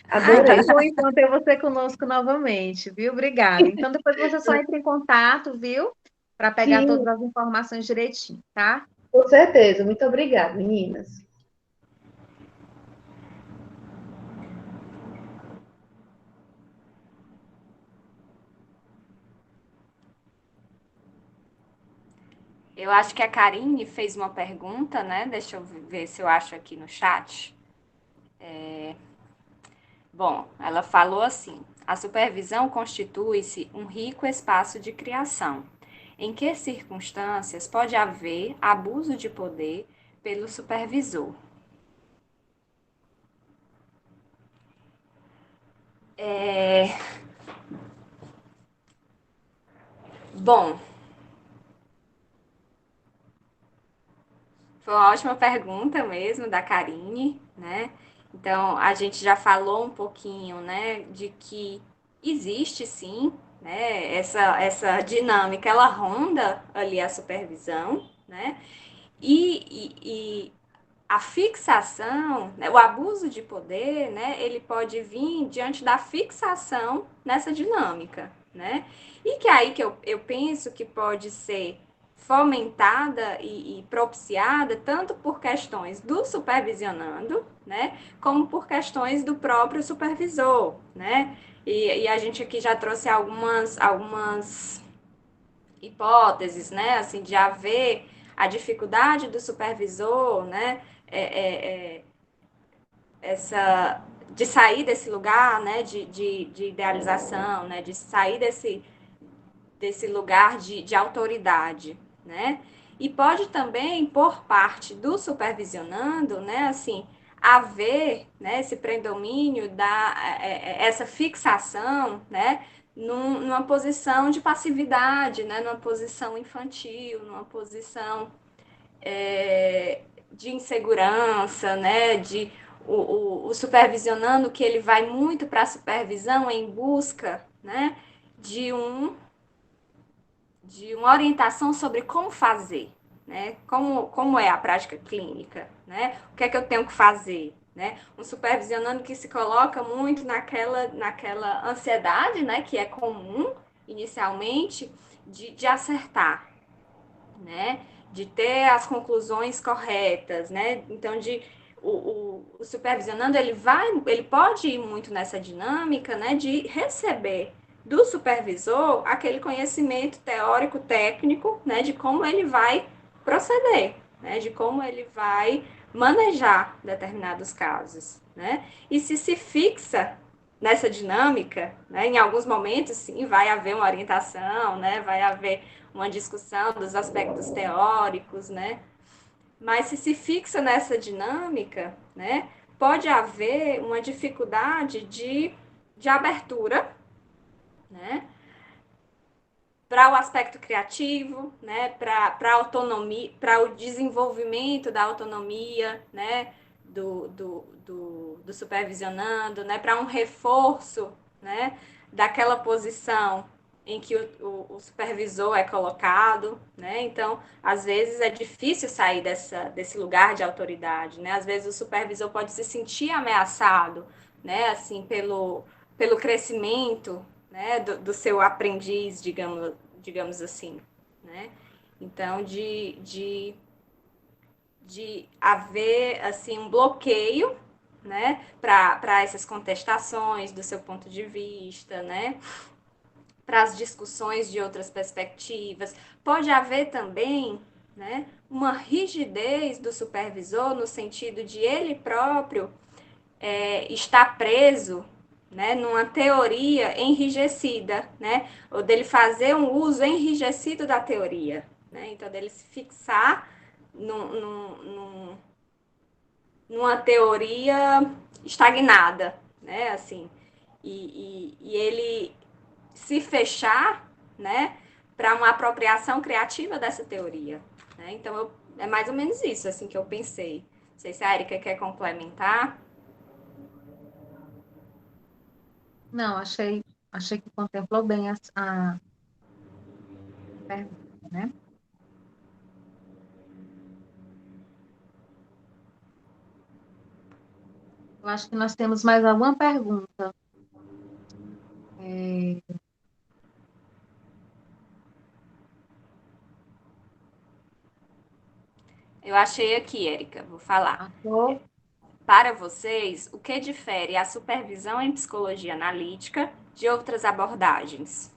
C: Ai, que
E: adorei.
C: bom então ter você conosco novamente, viu? Obrigada. Então depois você só entra em contato, viu? Para pegar
E: Sim,
C: todas as informações direitinho, tá?
E: com certeza. Muito obrigada, meninas.
A: Eu acho que a Karine fez uma pergunta, né? Deixa eu ver se eu acho aqui no chat. Bom, ela falou assim: a supervisão constitui-se um rico espaço de criação. Em que circunstâncias pode haver abuso de poder pelo supervisor? Bom, foi uma ótima pergunta mesmo da Karine, né? Então, a gente já falou um pouquinho, né, de que existe sim, né, essa dinâmica, ela ronda ali a supervisão, né? E a fixação, né, o abuso de poder, né, ele pode vir diante da fixação nessa dinâmica, né? E que aí que eu penso que pode ser fomentada e propiciada tanto por questões do supervisionando, né, como por questões do próprio supervisor, né? E a gente aqui já trouxe algumas hipóteses, né, assim, de haver a dificuldade do supervisor, né, é, é, é, essa de sair desse lugar, né, de idealização, né, de sair desse lugar de autoridade, né, e pode também, por parte do supervisionando, né, assim, haver, né, esse predomínio essa fixação, né, numa posição de passividade, né, numa posição infantil, numa posição de insegurança, né, o supervisionando que ele vai muito para a supervisão em busca, né, de de uma orientação sobre como fazer, né, como é a prática clínica, né, o que é que eu tenho que fazer, né, um supervisionando que se coloca muito naquela ansiedade, né, que é comum inicialmente de acertar, né? De ter as conclusões corretas, né? Então, o supervisionando ele pode ir muito nessa dinâmica, né? De receber do supervisor aquele conhecimento teórico técnico, né? De como ele vai proceder, né? De como ele vai manejar determinados casos, né? E se fixa nessa dinâmica, né? Em alguns momentos, sim, vai haver uma orientação, né? Vai haver uma discussão dos aspectos teóricos, né? Mas se fixa nessa dinâmica, né? Pode haver uma dificuldade de abertura, né? Para o aspecto criativo, né? Para a autonomia, para o desenvolvimento da autonomia, né? Do supervisionando, né? Para um reforço, né? Daquela posição em que o supervisor é colocado, né? Então, às vezes é difícil sair desse lugar de autoridade, né? Às vezes o supervisor pode se sentir ameaçado, né? Assim, pelo crescimento, né? Do seu aprendiz, digamos assim, né? Então, de haver assim um bloqueio, né, para essas contestações do seu ponto de vista, né, para as discussões de outras perspectivas. Pode haver também, né, uma rigidez do supervisor no sentido de ele próprio estar preso, né, numa teoria enrijecida, né, ou dele fazer um uso enrijecido da teoria, né, então dele se fixar numa teoria estagnada, né, assim, e ele se fechar, né, para uma apropriação criativa dessa teoria, né? Então é mais ou menos isso assim que eu pensei. Não sei se a Erika quer complementar.
C: Não, achei que contemplou bem a pergunta, né? Eu acho que nós temos mais alguma pergunta.
A: Eu achei aqui, Érica, vou falar.
C: Achou?
A: Para vocês, o que difere a supervisão em psicologia analítica de outras abordagens?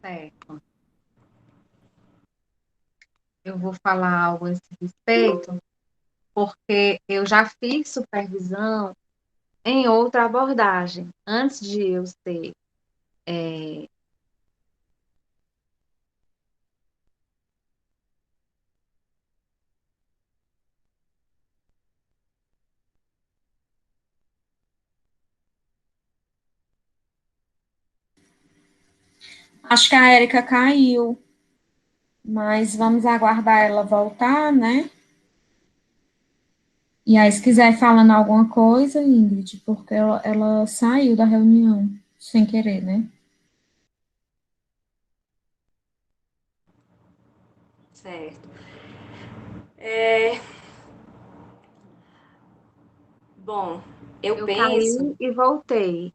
C: Certo. Eu vou falar algo a esse respeito, porque eu já fiz supervisão em outra abordagem. Antes de eu ser
D: Acho que a Érica caiu, mas vamos aguardar ela voltar, né? E aí, se quiser ir falando alguma coisa, Ingrid, porque ela saiu da reunião sem querer, né?
A: Certo. Bom, eu
C: eu
A: penso.
C: caí e voltei.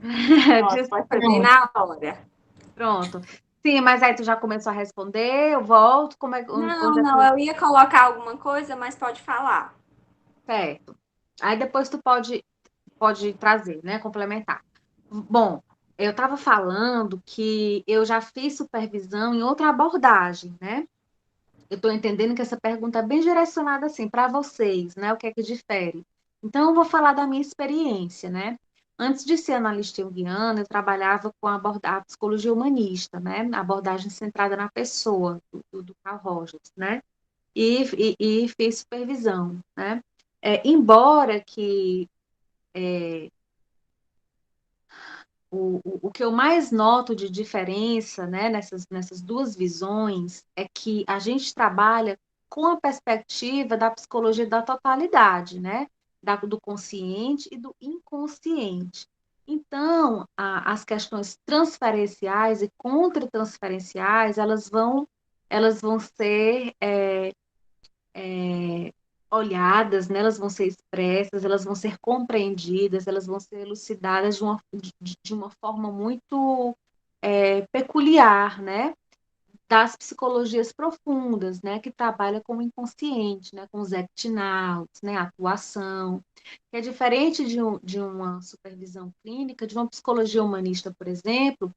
A: Nossa, foi bem
C: Desculpa.
A: na hora.
C: Pronto. Sim, mas aí tu já começou a responder, eu volto, como é,
A: Não,
C: onde é
A: não,
C: que...
A: eu ia colocar alguma coisa, mas pode falar.
C: Certo. Aí depois tu pode trazer, né, complementar. Bom, eu estava falando que eu já fiz supervisão em outra abordagem, né? Eu estou entendendo que essa pergunta é bem direcionada assim para vocês, né? O que é que difere? Então, eu vou falar da minha experiência, né? Antes de ser analista junguiana, eu trabalhava com a psicologia humanista, né? A abordagem centrada na pessoa, do Carl Rogers, né? E fiz supervisão, né? Embora que o que eu mais noto de diferença, né, nessas duas visões é que a gente trabalha com a perspectiva da psicologia da totalidade, né, do consciente e do inconsciente. Então, as questões transferenciais e contratransferenciais, elas vão ser olhadas, né, elas vão ser expressas, elas vão ser compreendidas, elas vão ser elucidadas de uma forma muito peculiar, né, das psicologias profundas, né, que trabalha com o inconsciente, né, com os act-outs, né, a atuação, que é diferente de uma supervisão clínica, de uma psicologia humanista, por exemplo,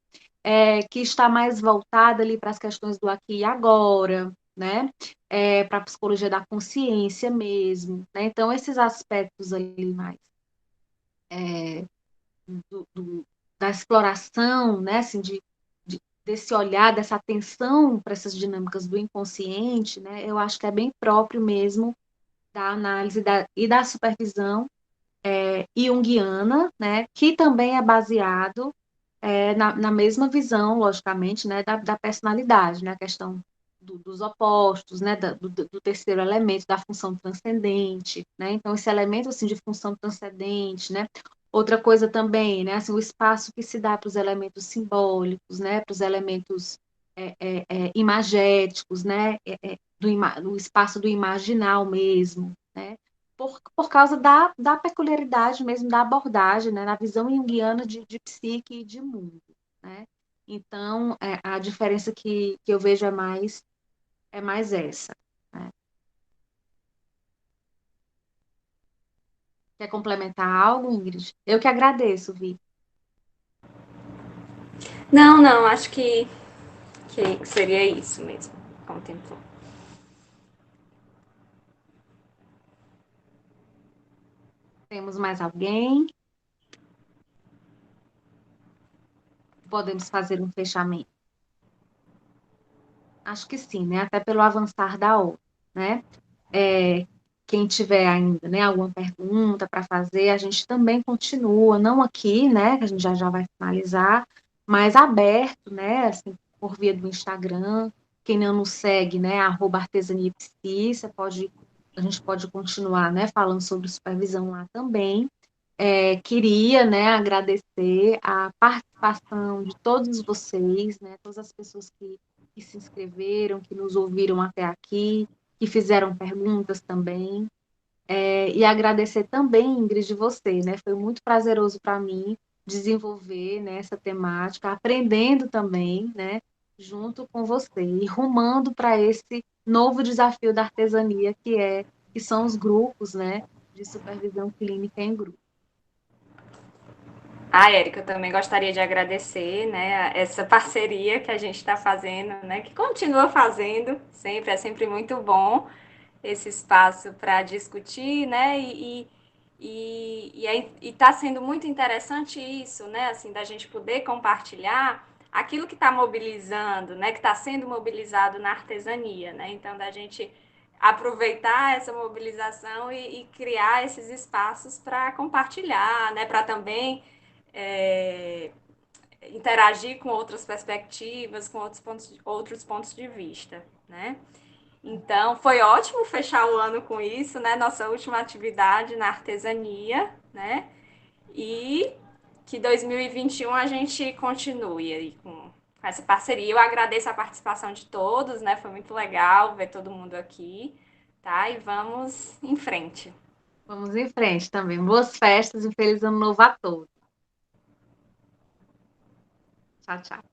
C: que está mais voltada ali para as questões do aqui e agora, né, para a psicologia da consciência mesmo, né, então esses aspectos ali mais do, do, da exploração, né, assim, desse olhar, dessa atenção para essas dinâmicas do inconsciente, né, eu acho que é bem próprio mesmo da análise e da supervisão junguiana, né, que também é baseado na mesma visão, logicamente, né, da personalidade, né, a questão dos opostos, né, do terceiro elemento, da função transcendente, né, então esse elemento, assim, de função transcendente, né, outra coisa também, né, assim, o espaço que se dá para os elementos simbólicos, né, para os elementos imagéticos, né, do espaço do imaginal mesmo, né, por causa da peculiaridade mesmo da abordagem, né, na visão junguiana de psique e de mundo, né? Então, a diferença que eu vejo é mais essa, né? Quer complementar algo, Ingrid? Eu que agradeço, Vi.
A: Não, não, acho que seria isso mesmo. Contemplou.
C: Temos mais alguém? Podemos fazer um fechamento? Acho que sim, né? Até pelo avançar da hora, né? Quem tiver ainda, né, alguma pergunta para fazer, a gente também continua, não aqui, né, que a gente já vai finalizar, mas aberto, né, assim, por via do Instagram. Quem não nos segue, né, @artesaniapsi, a gente pode continuar, né, falando sobre supervisão lá também. queria, né, agradecer a participação de todos vocês, né, todas as pessoas que se inscreveram, que nos ouviram até aqui, que fizeram perguntas também. E agradecer também, Ingrid, de você, né? Foi muito prazeroso para mim desenvolver, né, essa temática, aprendendo também, né, junto com você e rumando para esse novo desafio da artesania que são os grupos, né, de supervisão clínica em grupo.
A: Érica, eu também gostaria de agradecer, né, essa parceria que a gente está fazendo, né, que continua fazendo, sempre, é sempre muito bom esse espaço para discutir, né, e está sendo muito interessante isso, né, assim, da gente poder compartilhar aquilo que está mobilizando, né, que está sendo mobilizado na artesania, né, então da gente aproveitar essa mobilização e criar esses espaços para compartilhar, né, para também interagir com outras perspectivas, com outros pontos de vista, né? Então, foi ótimo fechar o ano com isso, né? Nossa última atividade na artesania, né? E que 2021 a gente continue aí com essa parceria. Eu agradeço a participação de todos, né? Foi muito legal ver todo mundo aqui, tá? E vamos em frente.
C: Vamos em frente também. Boas festas e feliz ano novo a todos. Tchau, tchau.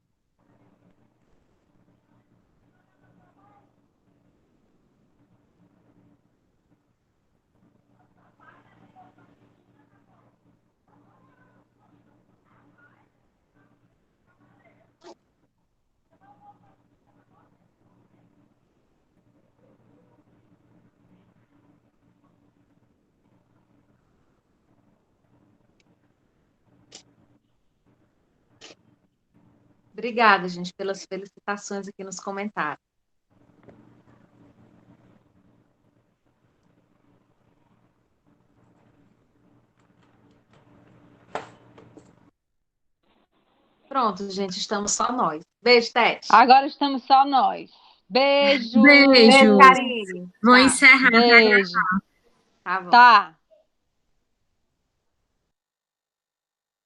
C: Obrigada, gente, pelas felicitações aqui nos comentários. Pronto, gente, estamos só nós. Beijo, Tete.
F: Agora estamos só nós. Beijo.
D: Beijo.
C: Beijo, Karine.
D: Vou
C: Tchau.
D: encerrar.
F: Beijo.
C: Tá bom.
F: Tá.